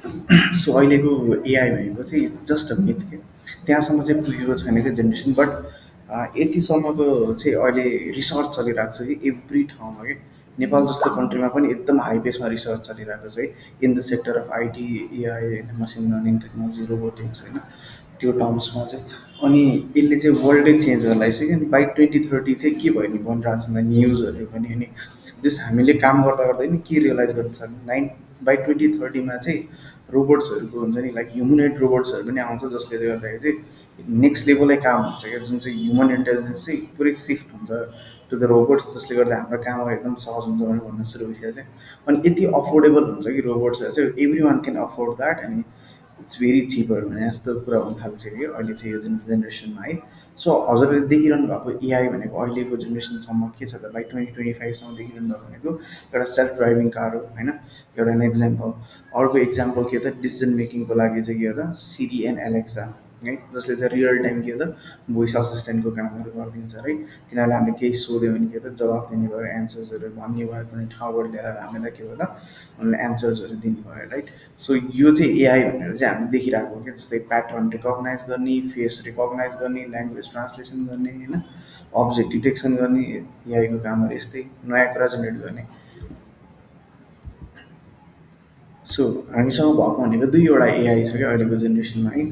So अहिलेको AI भनेको चाहिँ इट्स जस्ट अ मिथ के त्यहाँसम्म चाहिँ पुगेको छैन क्या जेनेरेसन बट यतिसम्मको चाहिँ अहिले रिसर्च चलिरहेको छ कि एभ्री ठाउँमा कि नेपाल जस्तो कन्ट्रीमा पनि एकदम हाई पेसमा रिसर्च चलिरहेको छ है in the sector of IT AI होइन मसिन लर्निङ टेक्नोलोजी रोबोटिक्स होइन त्यो टर्म्समा चाहिँ अनि यसले चाहिँ वर्ल्डै चेन्ज गर्न लागिसक्यो अनि बाई 2030 चाहिँ के भयो नि भनिरहेको छ न्युजहरू पनि अनि जस हामीले काम गर्दा गर्दै नि के रियलाइज गर्छ भने बाई 2030मा चाहिँ रोबोट्सहरूको हुन्छ नि लाइक ह्युमनोइड रोबोट्सहरू पनि आउँछ जसले गर्दाखेरि चाहिँ नेक्स्ट लेभलै काम हुन्छ क्या जुन चाहिँ ह्युमन इन्टेलिजेन्स चाहिँ पुरै सिफ्ट हुन्छ टु द रोबोट्स जसले गर्दा हाम्रो कामहरू एकदम सहज हुन्छ भनेर भन्न सुरु भइसकेको चाहिँ अनि यति अफोर्डेबल हुन्छ कि रोबोट्सहरू चाहिँ every one can afford that अनि इट्स भेरी चिपर भने जस्तो कुरा हुन थालिसक्यो अहिले चाहिँ यो जुन जेनेरेसनमा है सो हजुरले देखिरहनु भएको एआई भनेको अहिलेको जेनेरेसनसम्म के छ त बाई 2025सम्म देखिरहनु भएको भनेको एउटा सेल्फ ड्राइभिङ कार हो होइन एउटा इक्जाम्पल अर्को इक्जाम्पल के हो त डिसिजन मेकिङको लागि चाहिँ के हो त सिरी एन्ड एलेक्सा है जसले चाहिँ रियल टाइम के हो त भोइस असिस्टेन्टको कामहरू गरिदिन्छ है तिनीहरूलाई हामीले केही सोध्यो भने के हो त जवाब दिने भयो एन्सर्सहरू भन्ने भयो कुनै ठाउँबाट ल्याएर हामीलाई के हो त उनले एन्सर्सहरू दिने भयो राइट सो यो चाहिँ एआई भनेर चाहिँ हामीले देखिरहेको हो क्या जस्तै प्याटर्न रिकगनाइज गर्ने फेस रिकगनाइज गर्ने ल्याङ्ग्वेज ट्रान्सलेसन गर्ने होइन अब्जेक्ट डिटेक्सन गर्ने एआईको कामहरू यस्तै नयाँ कुरा जेनेरेट गर्ने सो हामीसँग भएको भनेको दुईवटा एआई छ क्या अहिलेको जेनेरेसनमा है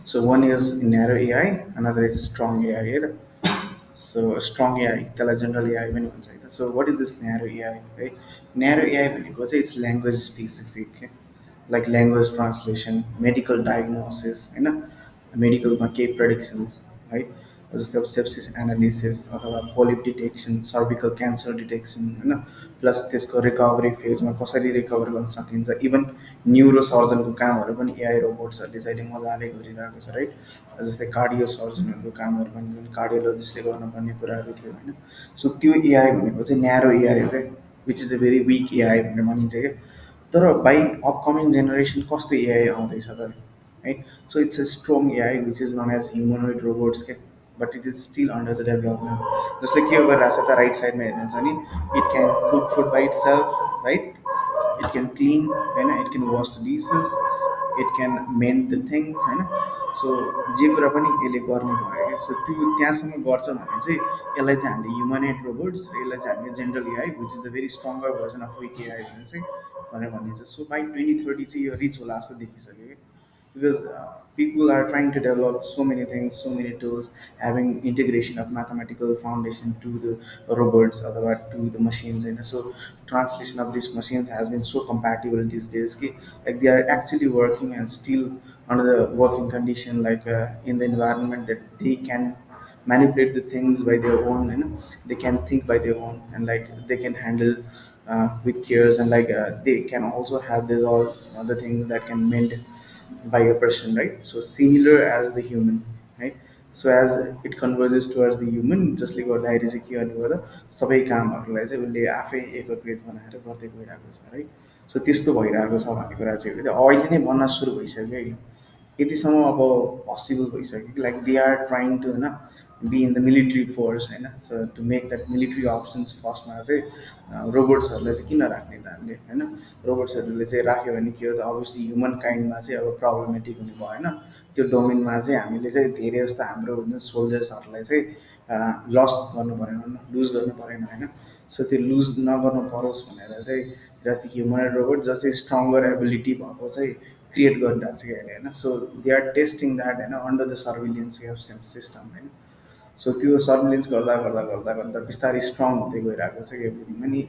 so one is narrow AI another is strong AI है त सो स्ट्रङ एआई त्यसलाई जेनरल एआई पनि भन्छ है त so what is this narrow AI है न्यारो एआई भनेको चाहिँ it's language specific like language translation medical diagnosis होइन मेडिकलमा केही प्रेडिक्सन्स है जस्तै अब सेप्सिस एनालिसिस अथवा polyp detection cervical cancer detection होइन प्लस त्यसको रिकभरी फेजमा कसरी रिकभर गर्न सकिन्छ इभन न्युरो सर्जनको कामहरू पनि एआई रोबोट्सहरूले चाहिँ अहिले मजाले गरिरहेको छ राइट जस्तै कार्डियो सर्जनहरूको कामहरू पनि जुन कार्डियोलोजिस्टले गर्नुपर्ने कुराहरू थियो होइन सो त्यो एआई भनेको चाहिँ न्यारो एआई हो क्या which is a very weak AI भनेर भनिन्छ क्या तर बाई अपकमिङ जेनेरेसन कस्तो एआई आउँदैछ त है so it's a strong AI which is known as humanoid robots के but it is still under the development जस्तै के गरिरहेको छ त राइट साइडमा हेर्नुहुन्छ नि it can cook food by itself right it can clean होइन it can wash the dishes it can meant the things होइन सो जे कुरा पनि यसले गर्ने भयो क्या सो त्यो त्यहाँसम्म गर्छ भने चाहिँ यसलाई चाहिँ हामीले ह्युमनोइड रोबोट्स र यसलाई चाहिँ हामीले general AI which is a very stronger version of weak AI भनेर भनिन्छ सो बाई 2030 चाहिँ यो रिच होला जस्तो देखिसक्यो कि because people are trying to develop so many things, so many tools, having integration of mathematical foundation to the robots or to the machines. And so translation of these machines has been so compatible these days. Like they are actually working and still under the working condition, like in the environment that they can manipulate the things by their own, they can think by their own, and like they can handle with cares, and like they can also have these all other things that can mend by a person, right? So similar as the human, right? So as it converges towards the human, जसले गर्दाखेरि चाहिँ के गर्ने गर्दा सबै कामहरूलाई चाहिँ उसले आफै एकीकृत बनाएर गर्दै गइरहेको छ है सो त्यस्तो भइरहेको छ भन्ने कुरा चाहिँ अहिले नै बन्न सुरु भइसक्यो कि यतिसम्म अब पोसिबल भइसक्यो कि like they are trying to होइन be in the military force होइन so to make that military options फर्स्टमा चाहिँ रोबोट्सहरूलाई चाहिँ किन राख्ने त हामीले होइन रोबोट्सहरूले चाहिँ राख्यो भने के हो त अभियसली ह्युमन काइन्डमा चाहिँ अब प्रब्लमेटिक हुने भयो होइन त्यो डोमेनमा चाहिँ हामीले चाहिँ धेरै जस्तो हाम्रो हुन्छ सोल्जर्सहरूलाई चाहिँ लस गर्नु परेन लुज गर्नु परेन होइन सो त्यो लुज नगर्नु परोस् भनेर चाहिँ जस्तै ह्युमन रोबोट जस चाहिँ स्ट्रङ्गर एबिलिटी भएको चाहिँ क्रिएट गरिरहेको छ कि अहिले होइन so they are testing that होइन अन्डर द सर्भिलियन्स सिस्टम होइन सो त्यो सर्भिलेन्स गर्दा गर्दा गर्दा गर्दा बिस्तारै स्ट्रङ हुँदै गइरहेको छ कि एभ्रिथिङ अनि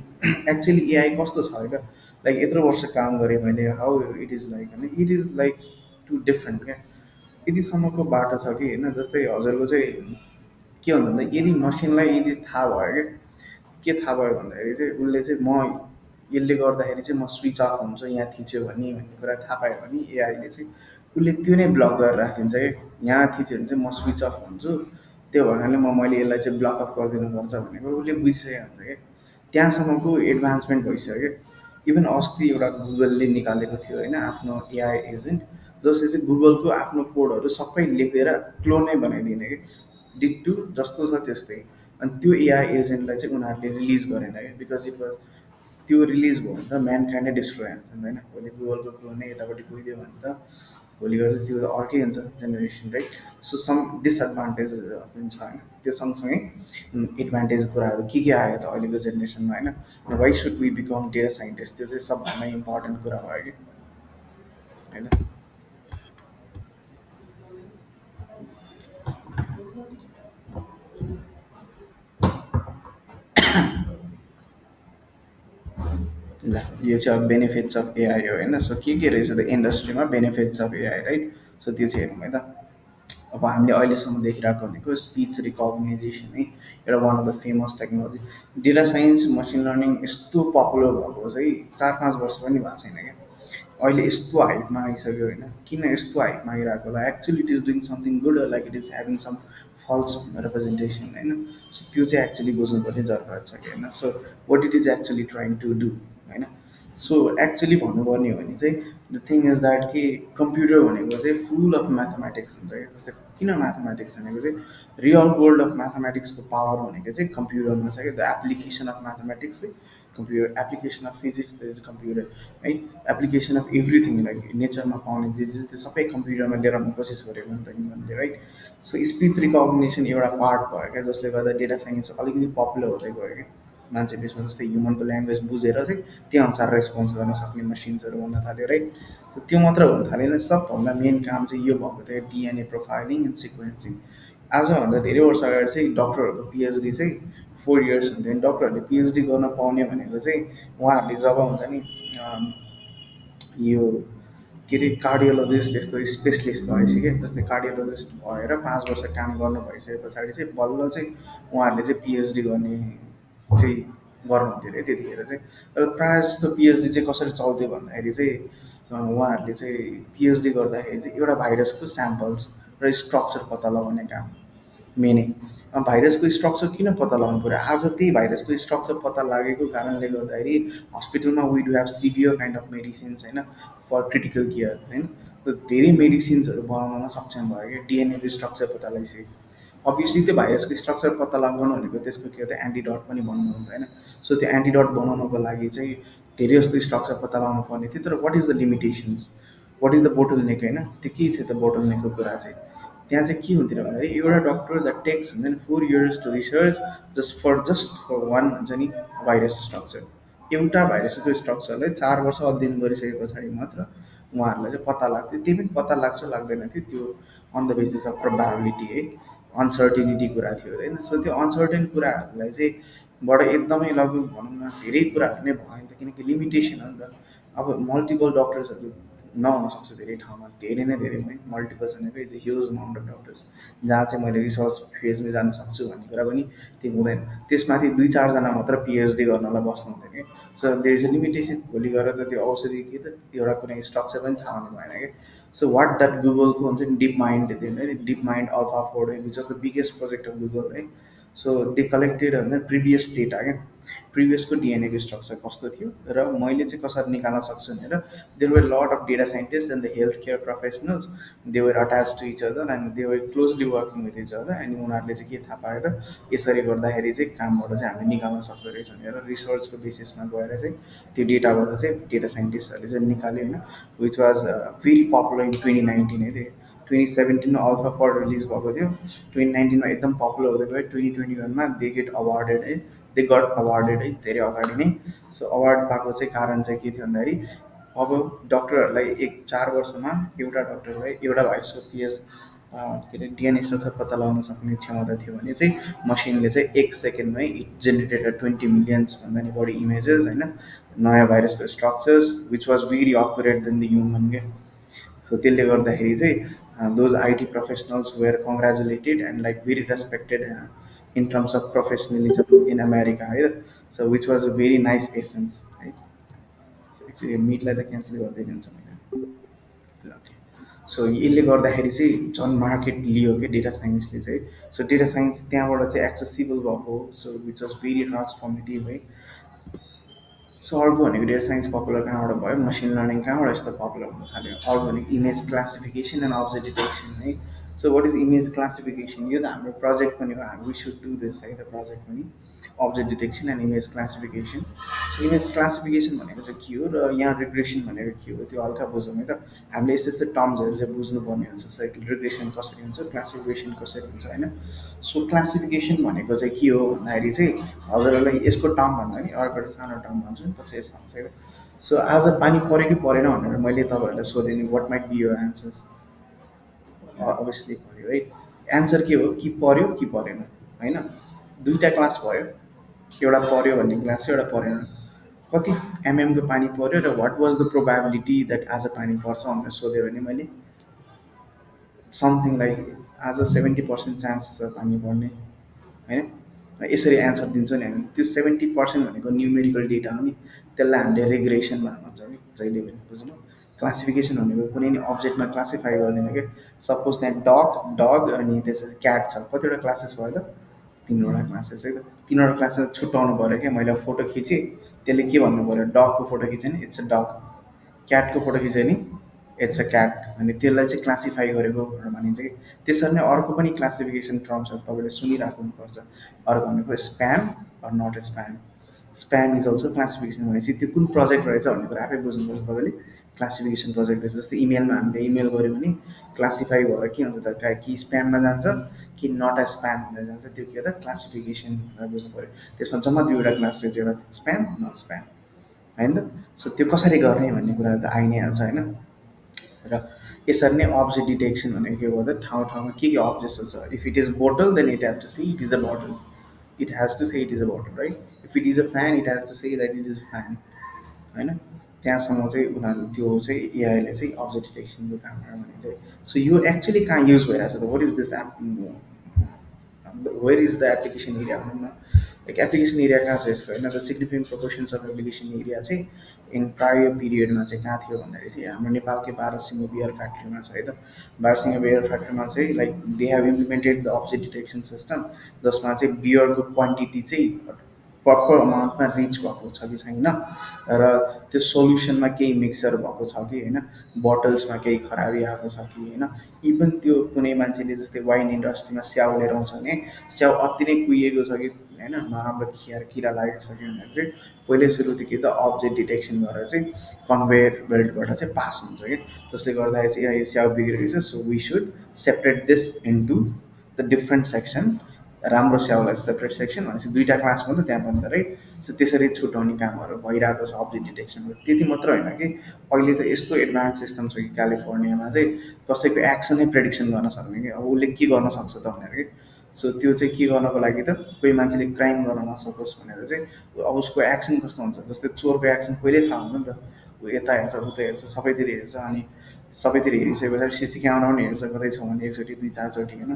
एक्चुअली एआई कस्तो छ क्या लाइक यत्रो वर्ष काम गरेँ मैले हाउ इट इज लाइक होइन it is like too different क्या यतिसम्मको बाटो छ कि होइन जस्तै हजुरको चाहिँ के भन्नु भन्दा यदि मसिनलाई यदि थाहा भयो क्या के थाहा भयो भन्दाखेरि चाहिँ उसले चाहिँ म यसले गर्दाखेरि चाहिँ म स्विच अफ हुन्छु यहाँ थिच्यो भने भन्ने कुरा थाहा पायो भने एआईले चाहिँ उसले त्यो नै ब्लक गरेर राखिदिन्छ कि यहाँ थिच्यो भने चाहिँ म स्विच अफ हुन्छु त्यो भएकाले मैले यसलाई चाहिँ ब्लक अफ गरिदिनुपर्छ भनेको उसले बुझिसकेको हुन्छ क्या त्यहाँसम्मको एडभान्समेन्ट भइसक्यो इभन अस्ति एउटा गुगलले निकालेको थियो होइन आफ्नो एआई एजेन्ट जसले चाहिँ गुगलको आफ्नो कोडहरू सबै लेखेर क्लोनै बनाइदिने कि डिक्टु जस्तो छ त्यस्तै अनि त्यो एआई एजेन्टलाई चाहिँ उनीहरूले रिलिज गरेन क्या बिकज इट वाज त्यो रिलिज भयो भने त म्यान काइन्डै डिस्ट्रोय हुन्छ होइन। भोलि गुगलको क्लोन नै यतापट्टि गइदियो भने त भोलि गएर त्यो अर्कै हुन्छ generation, right? So some disadvantage पनि छ होइन। त्यो सँगसँगै एडभान्टेज कुराहरू के आयो त अहिलेको जेनेरेसनमा होइन? Why should we become data scientist, त्यो चाहिँ सबभन्दा इम्पोर्टेन्ट कुरा भयो कि होइन। ल यो चाहिँ अब बेनिफिट्स अफ एआई हो होइन। सो के रहेछ त इन्डस्ट्रीमा benefits of AI, right? So त्यो चाहिँ हेरौँ है त। अब हामीले अहिलेसम्म देखिरहेको भनेको स्पिच रिकग्नाइजेसन है, एउटा one of the famous technology. Data science machine learning यस्तो पपुलर भएको चाहिँ 4-5 वर्ष पनि भएको छैन क्या। अहिले यस्तो हाइटमा आइसक्यो होइन। किन यस्तो हाइटमा आइरहेको होला? Actually it is doing something good, like it is having some false representation होइन। सो त्यो चाहिँ एक्चुली बुझ्नुपर्ने जरुरत छ कि होइन। So what it is actually trying to do होइन। सो एक्चुली भन्नुपर्ने हो भने चाहिँ द थिङ इज द्याट कि कम्प्युटर भनेको चाहिँ फुल अफ म्याथमेटिक्स हुन्छ क्या। जस्तै किन म्याथमेटिक्स भनेको चाहिँ रियल वर्ल्ड अफ म्याथमेटिक्सको पावर भनेको चाहिँ कम्प्युटरमा छ क्या। द एप्लिकेसन अफ म्याथमेटिक्स चाहिँ computer, application of physics the is computer है। एप्लिकेसन अफ एभ्रिथिङ लाइक नेचरमा पाउने जे जे त्यो सबै कम्प्युटरमा लिएर आउनु कोसिस गरेको नि त ह्युमनले, राइट? सो स्पिच रिकग्निसन एउटा पार्ट भयो क्या, जसले गर्दा डेटा साइन्स अलिकति पपुलर हुँदै गयो क्या। मान्छे बिचमा जस्तै ह्युमनको ल्याङ्ग्वेज बुझेर चाहिँ त्यो अनुसार रेस्पोन्स गर्न सक्ने मसिन्सहरू हुन थाल्यो, राइट? सो त्यो मात्र हुन थालेन, सबभन्दा मेन काम चाहिँ यो भएको थियो डिएनए प्रोफाइलिङ एन्ड सिक्वेन्सिङ। आजभन्दा धेरै वर्ष अगाडि चाहिँ डक्टरहरूको पिएचडी चाहिँ 4 इयर्स हुन्थ्यो। अनि डक्टरहरूले पिएचडी गर्न पाउने भनेको चाहिँ उहाँहरूले जब हुन्छ नि यो के अरे कार्डियोलोजिस्ट यस्तो स्पेसलिस्ट भएपछि क्या। जस्तै कार्डियोलोजिस्ट भएर 5 वर्ष काम गर्नु भइसके पछाडि चाहिँ बल्ल चाहिँ उहाँहरूले चाहिँ पिएचडी गर्ने चाहिँ गर्नुहुन्थ्यो अरे त्यतिखेर चाहिँ। तर प्रायः जस्तो पिएचडी चाहिँ कसरी चल्थ्यो भन्दाखेरि चाहिँ उहाँहरूले चाहिँ पिएचडी गर्दाखेरि चाहिँ एउटा भाइरसको स्याम्पल्स र स्ट्रक्चर पत्ता लगाउने काम मेनै। भाइरसको स्ट्रक्चर किन पत्ता लगाउनु पऱ्यो? आज त्यही भाइरसको स्ट्रक्चर पत्ता लागेको कारणले गर्दाखेरि हस्पिटलमा we do have severe kind of medicines होइन फर क्रिटिकल केयर होइन। त धेरै मेडिसिन्सहरू बनाउनमा सक्षम भयो क्या डिएनएको स्ट्रक्चर पत्ता लगाइसकेपछि। अभियसली त्यो भाइरसको स्ट्रक्चर पत्ता लगाउनु भनेको त्यसको के हो त एन्टिडट पनि बनाउनु हुन्छ होइन। सो त्यो एन्टिडट बनाउनको लागि चाहिँ धेरै जस्तो स्ट्रक्चर पत्ता लगाउनु पर्ने थियो। तर what is the limitations, what is the bottleneck होइन? त्यो के थियो त बोटल नेकको कुरा चाहिँ? त्यहाँ चाहिँ के हुन्थ्यो भन्दाखेरि एउटा डक्टर द टेक्स हुन्छ नि 4 years to research just for one हुन्छ नि भाइरस स्ट्रक्चर। एउटा भाइरसको स्ट्रक्चरलाई 4 वर्ष अध्ययन गरिसके पछाडि मात्र उहाँहरूलाई चाहिँ पत्ता लाग्थ्यो। त्यही पनि पत्ता लाग्छ लाग्दैन थियो त्यो on the basis of probability है, अनसर्टेनिटी कुरा थियो होइन। सो त्यो अनसर्टेन कुराहरूलाई चाहिँ बाट एकदमै लगभग भनौँ न धेरै कुराहरू नै भयो नि त, किनकि लिमिटेसन हो नि त। अब मल्टिपल डक्टर्सहरू नहुन सक्छ धेरै ठाउँमा, धेरै नै धेरै है मल्टिपल भनेको is huge amount of doctors, जहाँ चाहिँ मैले रिसर्च फेजमा जान सक्छु भन्ने कुरा पनि त्यो हुँदैन। त्यसमाथि 2-4जना मात्र पिएचडी गर्नलाई बस्नु हुँदैन कि। So there is a limitation. भोलि गएर त त्यो औषधि के त एउटा कुनै स्ट्रक्चर पनि थाहा हुने भएन कि। सो वाट द्याट गुगलको हुन्छ नि डिप माइन्ड थियो है, DeepMind Alpha 4 which of the biggest project of Google है। सो दे कलेक्टेड होइन प्रिभियस डेटा क्या, प्रिभियसको डिएनएको स्ट्रक्चर कस्तो थियो र मैले चाहिँ कसरी निकाल्न सक्छु भनेर there were lot of data scientist and the health care professionals, they were attach to each other and they were closely working with each other. अनि उनीहरूले चाहिँ के थाहा पाएर यसरी गर्दाखेरि चाहिँ कामबाट चाहिँ हामीले निकाल्न सक्दो रहेछ भनेर रिसर्चको बेसिसमा गएर चाहिँ त्यो डेटाबाट चाहिँ डेटा साइन्टिस्टहरूले चाहिँ निकाल्यो होइन। Which was very popular in 2019 है। त्यो 2017मा अल्फा 4 रिलिज भएको थियो, 2019मा एकदम पपुलर हुँदै गयो, 2021मा दे गेट अवार्डेड है, दे गट अवार्डेड है धेरै अगाडि नै। सो अवार्ड पाएको चाहिँ कारण चाहिँ के थियो भन्दाखेरि अब डक्टरहरूलाई 4 वर्षमा एउटा डक्टरलाई एउटा भाइरसको के अरे डिएनए स्ट्रक्चर पत्ता लगाउन सक्ने क्षमता थियो भने चाहिँ मसिनले चाहिँ 1 सेकेन्डमै इट जेनेरेटेड 20 मिलियन्स भन्दा नि बढी इमेजेस होइन, नयाँ भाइरसको structures which was very accurate than the human के। सो त्यसले गर्दाखेरि चाहिँ those IT professionals were congratulated and like very respected in terms of professionalism in America है। So which was a very nice essence है। So यो मिटलाई त cancel गरिदिनु हुन्छ मैले। ओके। सो यसले गर्दाखेरि चाहिँ झन् मार्केट लियो कि डेटा साइन्सले चाहिँ। सो डेटा साइन्स त्यहाँबाट चाहिँ एक्सेसिबल भएको, so which was very transformative है। सो अर्को भनेको डेटा साइन्स पपुलर कहाँबाट भयो, मसिन लर्निङ कहाँबाट यस्तो पपुलर हुन थाल्यो। अर्को भनेको image classification and object detection है। So what is image classification? यो त हाम्रो प्रोजेक्ट पनि हो, वी सुड डु दिस है त प्रोजेक्ट पनि। Object detection and image classification. So image classification भनेको चाहिँ के हो र यहाँ रिग्रेसन भनेको के हो त्यो हल्का बुझौँ है त। हामीले यस्तो यस्तो टर्म्सहरू चाहिँ बुझ्नुपर्ने हुन्छ, जस्तै रिग्रेसन कसरी हुन्छ, क्लासिफिकेसन कसरी हुन्छ होइन। सो क्लासिफिकेसन भनेको चाहिँ के हो भन्दाखेरि चाहिँ हजुरहरूलाई यसको टर्म भन्दा नि अर्को एउटा सानो टर्म भन्छु नि पछि यसो आउँछ है। सो आज पानी पऱ्यो कि परेन भनेर मैले तपाईँहरूलाई सोधेँ नि, what might be your answers? Obviously पऱ्यो है। एन्सर के हो कि पऱ्यो कि परेन होइन। दुईवटा क्लास भयो, एउटा पऱ्यो भन्ने क्लास छ, एउटा परेन। कति एमएमको पानी पऱ्यो र what was the probability that आज पानी पर्छ भनेर सोध्यो भने मैले समथिङ लाइक आज 70% चान्स छ पानी पर्ने होइन। र यसरी एन्सर दिन्छौँ नि हामी, त्यो 70% भनेको न्युमेरिकल डेटा हो नि, त्यसलाई हामीले रिग्रेसन भन्छौँ नि जहिले पनि बुझ्नु। क्लासिफिकेसन भनेको कुनै नि अब्जेक्टमा क्लासिफाई गर्दैन क्या। सपोज त्यहाँ डग डग अनि त्यसपछि क्याट छ, कतिवटा क्लासेस भयो त? तिनवटा क्लासेस है त। तिनवटा क्लासेस छुट्याउनु पऱ्यो क्या। मैले फोटो खिचेँ, त्यसले के भन्नु पऱ्यो, डगको फोटो खिचेँ नि इट्स अ डग, क्याटको फोटो खिचेँ नि इट्स अ क्याट, अनि त्यसलाई चाहिँ क्लासिफाई गरेको भनेर भनिन्छ कि। त्यसरी नै अर्को पनि क्लासिफिकेसन टर्म्सहरू तपाईँले सुनिरहेको हुनुपर्छ। अर्को भनेको spam or not spam. Spam is also classification भनेपछि त्यो कुन प्रोजेक्ट रहेछ भन्ने कुरा आफै बुझ्नुपर्छ तपाईँले। क्लासिफिकेसन प्रोजेक्ट रहेछ, जस्तै इमेलमा हामीले इमेल गऱ्यो भने क्लासिफाई भएर के हुन्छ त, कि स्प्याममा जान्छ कि नट अ स्प्याम भनेर जान्छ, त्यो के हो त क्लासिफिकेसन भनेर बुझ्नु पऱ्यो। त्यसमा जम्मा दुईवटा क्लास रहेछ, एउटा स्प्याम नट स्प्याम होइन त। सो त्यो कसरी गर्ने भन्ने कुरा त आइ नै हाल्छ होइन। र यसरी नै अब्जेक्ट डिटेक्सन भनेको के हो त, ठाउँ ठाउँमा के अब्जेक्ट्सहरू छ। If it is bottle then it have to say it is a bottle, it has to say it is a bottle right. If it is a fan it has to say that it is a fan होइन। त्यहाँसम्म चाहिँ उनीहरू त्यो चाहिँ एआईले चाहिँ object डिटेक्सनको कामहरू भनेको चाहिँ। सो यो एक्चुली कहाँ युज भइरहेछ त, what is this app, where is the application area भनौँ न। लाइक एप्लिकेसन एरिया कहाँ छ यसको होइन, the significant proportions of application area चाहिँ इन प्रायर पिरियडमा चाहिँ कहाँ थियो भन्दाखेरि चाहिँ हाम्रो नेपालकै बाह्रसिङे बियर फ्याक्ट्रीमा छ है त। बाह्रसिङे बियर फ्याक्ट्रीमा चाहिँ like they have implemented the object detection system, जसमा चाहिँ बियरको क्वान्टिटी चाहिँ प्रपर अमाउन्टमा रिच भएको छ कि छैन, र त्यो सोल्युसनमा केही मिक्सर भएको छ कि होइन, बोटल्समा केही खराबी आएको छ कि होइन। इभन त्यो कुनै मान्छेले जस्तै वाइन इन्डस्ट्रीमा स्याउ लिएर आउँछ भने स्याउ अति नै कुहिएको छ कि होइन, नराम्रो किरा लागेको छ कि भनेर चाहिँ पहिले सुरु त के त अब्जेक्ट डिटेक्सन गरेर चाहिँ कन्भेयर बेल्टबाट चाहिँ पास हुन्छ कि। जसले गर्दाखेरि चाहिँ यो स्याउ बिग्रेको छ, so we should separate this into the different section. राम्रो स्याउलाई सेपरेट सेक्सन भनेपछि दुईवटा क्लास भयो नि त त्यहाँ पनि त राइट। सो त्यसरी छुट्याउने कामहरू भइरहेको छ अब्जेक्ट डिटेक्सनको। त्यति मात्र होइन कि अहिले त यस्तो एडभान्स सिस्टम छ कि क्यालिफोर्नियामा चाहिँ कसैको एक्सनै प्रेडिक्सन गर्न सक्ने कि, अब उसले के गर्न सक्छ त भनेर कि। सो त्यो चाहिँ के गर्नको लागि त, कोही मान्छेले क्राइम गर्न नसकोस् भनेर चाहिँ अब उसको एक्सन कस्तो हुन्छ, जस्तै चोरको एक्सन पहिल्यै थाहा हुन्छ नि त, ऊ यता हेर्छ उता हेर्छ सबैतिर हेर्छ, अनि सबैतिर हेरिसके पछाडि सिसी क्यामेरा पनि हेर्छ, कतै छ भने एकचोटि दुई चारचोटि होइन।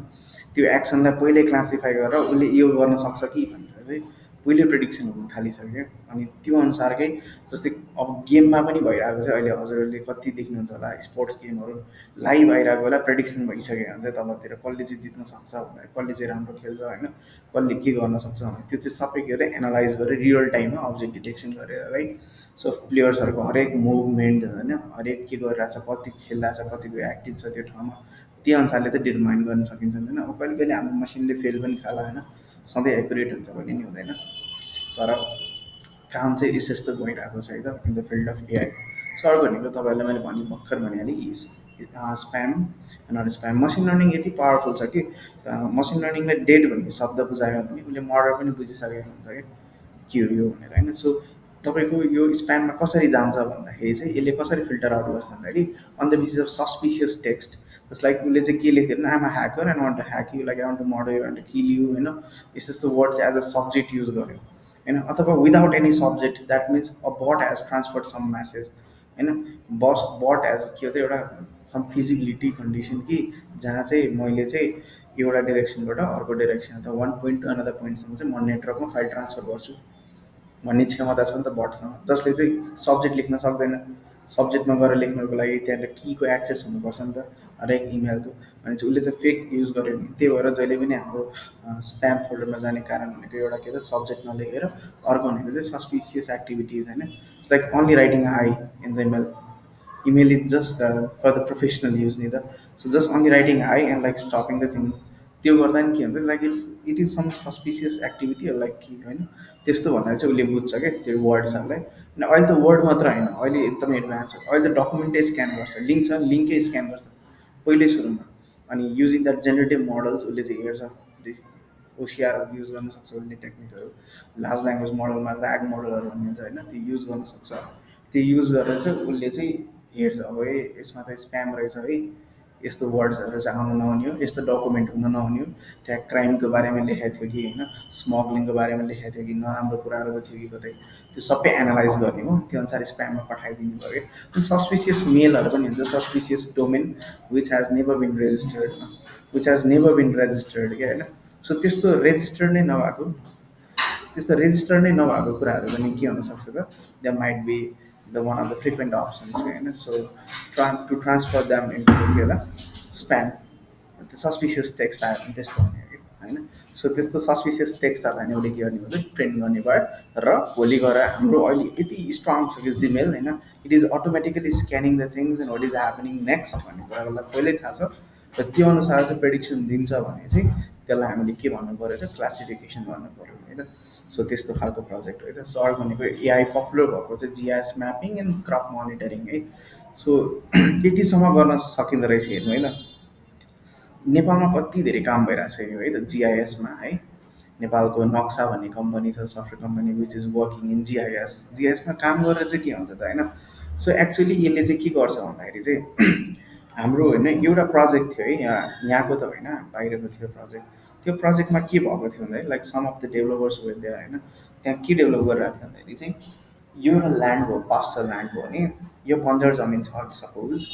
त्यो एक्सनलाई पहिल्यै क्लासिफाई गरेर उसले यो गर्न सक्छ कि भनेर चाहिँ पहिले प्रेडिक्सन हुन थालिसक्यो। अनि त्यो अनुसारकै जस्तै अब गेममा पनि भइरहेको छ अहिले, हजुरहरूले कति देख्नुहुन्छ होला स्पोर्ट्स गेमहरू लाइभ आइरहेको बेला प्रेडिक्सन भइसक्यो हुन्छ तलतिर, कसले चाहिँ जित्न सक्छ भनेर, कसले चाहिँ राम्रो खेल्छ होइन, कसले के गर्न सक्छ भने त्यो चाहिँ सबै के हो त एनालाइज गरेर रियल टाइममा अब्जेक्ट डिटेक्सन गरेर राइट। सो प्लेयर्सहरूको हरेक मुभमेन्ट होइन, हरेक के गरिरहेछ, कति खेलिरहेछ, कतिको एक्टिभ छ त्यो ठाउँमा, त्यो अनुसारले त डिटर्माइन गर्न सकिन्छ होइन। अब कहिले कहिले हाम्रो मसिनले फेल पनि खाला होइन, सधैँ एकुरेट हुन्छ भन्ने नि हुँदैन। तर काम चाहिँ यस्तो यस्तो भइरहेको छ है त in the field of AI. So अर्को भनेको तपाईँहरूलाई मैले भने भर्खर भनिहालेँ spam not spam. Machine learning यति पावरफुल छ कि मसिन लर्निङलाई डेड भन्ने शब्द बुझायो भने उसले मर्डर पनि बुझिसकेको हुन्छ क्या, के हो यो भनेर होइन। सो तपाईँको यो स्प्याममा कसरी जान्छ भन्दाखेरि चाहिँ यसले कसरी फिल्टर आउट गर्छ भन्दाखेरि on the basis of suspicious text. Just like उसले चाहिँ के लेख्यो भने I'm hacker and want to hack you, like I want to murder you, want to kill you होइन, यस्तो यस्तो वर्ड चाहिँ एज अ सब्जेक्ट युज गर्यो होइन। अथवा without any subject, that means a bot has transferred some message होइन। But as के हो त एउटा सम फिजिबिलिटी कन्डिसन कि जहाँ चाहिँ मैले चाहिँ एउटा डिरेक्सनबाट अर्को डिरेक्सन अथवा वान पोइन्ट टु अनदर पोइन्टसम्म चाहिँ म नेटवर्कमा फाइल ट्रान्सफर गर्छु भन्ने क्षमता छ नि त बटसँग, जसले चाहिँ सब्जेक्ट लेख्न सक्दैन। सब्जेक्टमा गएर लेख्नको लागि त्यहाँनिर कीको एक्सेस हुनुपर्छ नि त हरेक इमेलको, भने चाहिँ उसले त फेक युज गर्यो नि। त्यही भएर जहिले पनि हाम्रो स्प्याम फोल्डरमा जाने कारण भनेको एउटा के त सब्जेक्ट नलेखेर, अर्को भनेको चाहिँ सस्पिसियस एक्टिभिटिज होइन। It's like only writing hi in the email. Email is just for the professional use नि त। So just only writing hi and like stopping the thing त्यो गर्दा नि के हुन्छ like it is some suspicious activity like कि होइन त्यस्तो भन्दा चाहिँ उसले बुझ्छ क्या त्यो वर्ड्सहरूलाई अनि अहिले त वर्ड मात्र होइन अहिले एकदमै एडभान्स छ अहिले त डकुमेन्टै स्क्यान गर्छ लिङ्क छ लिङ्कै स्क्यान गर्छ पहिल्यै सुरुमा अनि युजिङ द्याट जेनेरेटिभ मोडल्स उसले चाहिँ हेर्छ ओसिआर युज गर्न सक्छ भन्ने टेक्निकहरू लार्ज ल्याङ्ग्वेज मोडलमा ऱ्याग मोडलहरू भन्ने हुन्छ होइन त्यो युज गर्न सक्छ त्यो युज गरेर चाहिँ उसले चाहिँ हेर्छ अब है यसमा त स्प्याम रहेछ है यस्तो वर्ड्सहरू चाहिँ आउनु नहुने हो यस्तो डकुमेन्ट हुन नहुने हो त्यहाँ क्राइमको बारेमा लेखेको थियो कि होइन स्मग्लिङको बारेमा लेखेको थियो कि नराम्रो कुराहरू थियो कि कतै त्यो सबै एनालाइज गर्ने हो त्यो अनुसार स्प्याममा पठाइदिनु पऱ्यो अनि सस्पिसियस मेलहरू पनि हुन्छ suspicious domain which has never been registered which has never been registered क्या होइन सो त्यस्तो रेजिस्टर नै नभएको कुराहरू पनि के हुनसक्छ त the might be the one of the frequent options होइन so to transfer them into के होला स्प्याम त्यो सस्पिसियस टेक्स्ट आयो भने त्यस्तो हुने कि होइन सो त्यस्तो सस्पिसियस टेक्स्टहरूलाई नि उसले के गर्ने भयो प्रिन्ट गर्ने भयो र भोलि गएर हाम्रो अहिले यति स्ट्रङ छ कि जिमेल होइन it is automatically scanning the things and what is happening next भन्ने कुरालाई पहिल्यै थाहा छ र त्यो अनुसार चाहिँ प्रेडिक्सन दिन्छ भने चाहिँ त्यसलाई हामीले के भन्नु पऱ्यो त क्लासिफिकेसन गर्नु पऱ्यो है त सो त्यस्तो खालको प्रोजेक्ट हो है त सो अर्को भनेको एआई पपुलर भएको चाहिँ GIS mapping and crop monitoring है सो यतिसम्म गर्न सकिँदो रहेछ हेर्नु है त नेपालमा कति धेरै काम भइरहेको छ यो है त जिआइएसमा है नेपालको नक्सा भन्ने कम्पनी छ software company which is working in GIS जिआइएसमा काम गरेर चाहिँ के हुन्छ त होइन सो एक्चुअली यसले चाहिँ के गर्छ भन्दाखेरि चाहिँ हाम्रो होइन एउटा प्रोजेक्ट थियो है यहाँको त होइन बाहिरको थियो प्रोजेक्ट त्यो प्रोजेक्टमा के भएको थियो भन्दाखेरि like some of the developers were there होइन त्यहाँ के डेभलप गरिरहेको थियो भन्दाखेरि चाहिँ यो एउटा ल्यान्ड भयो पास्चर ल्यान्ड भयो भने यो बन्जर जमिन छ सपोज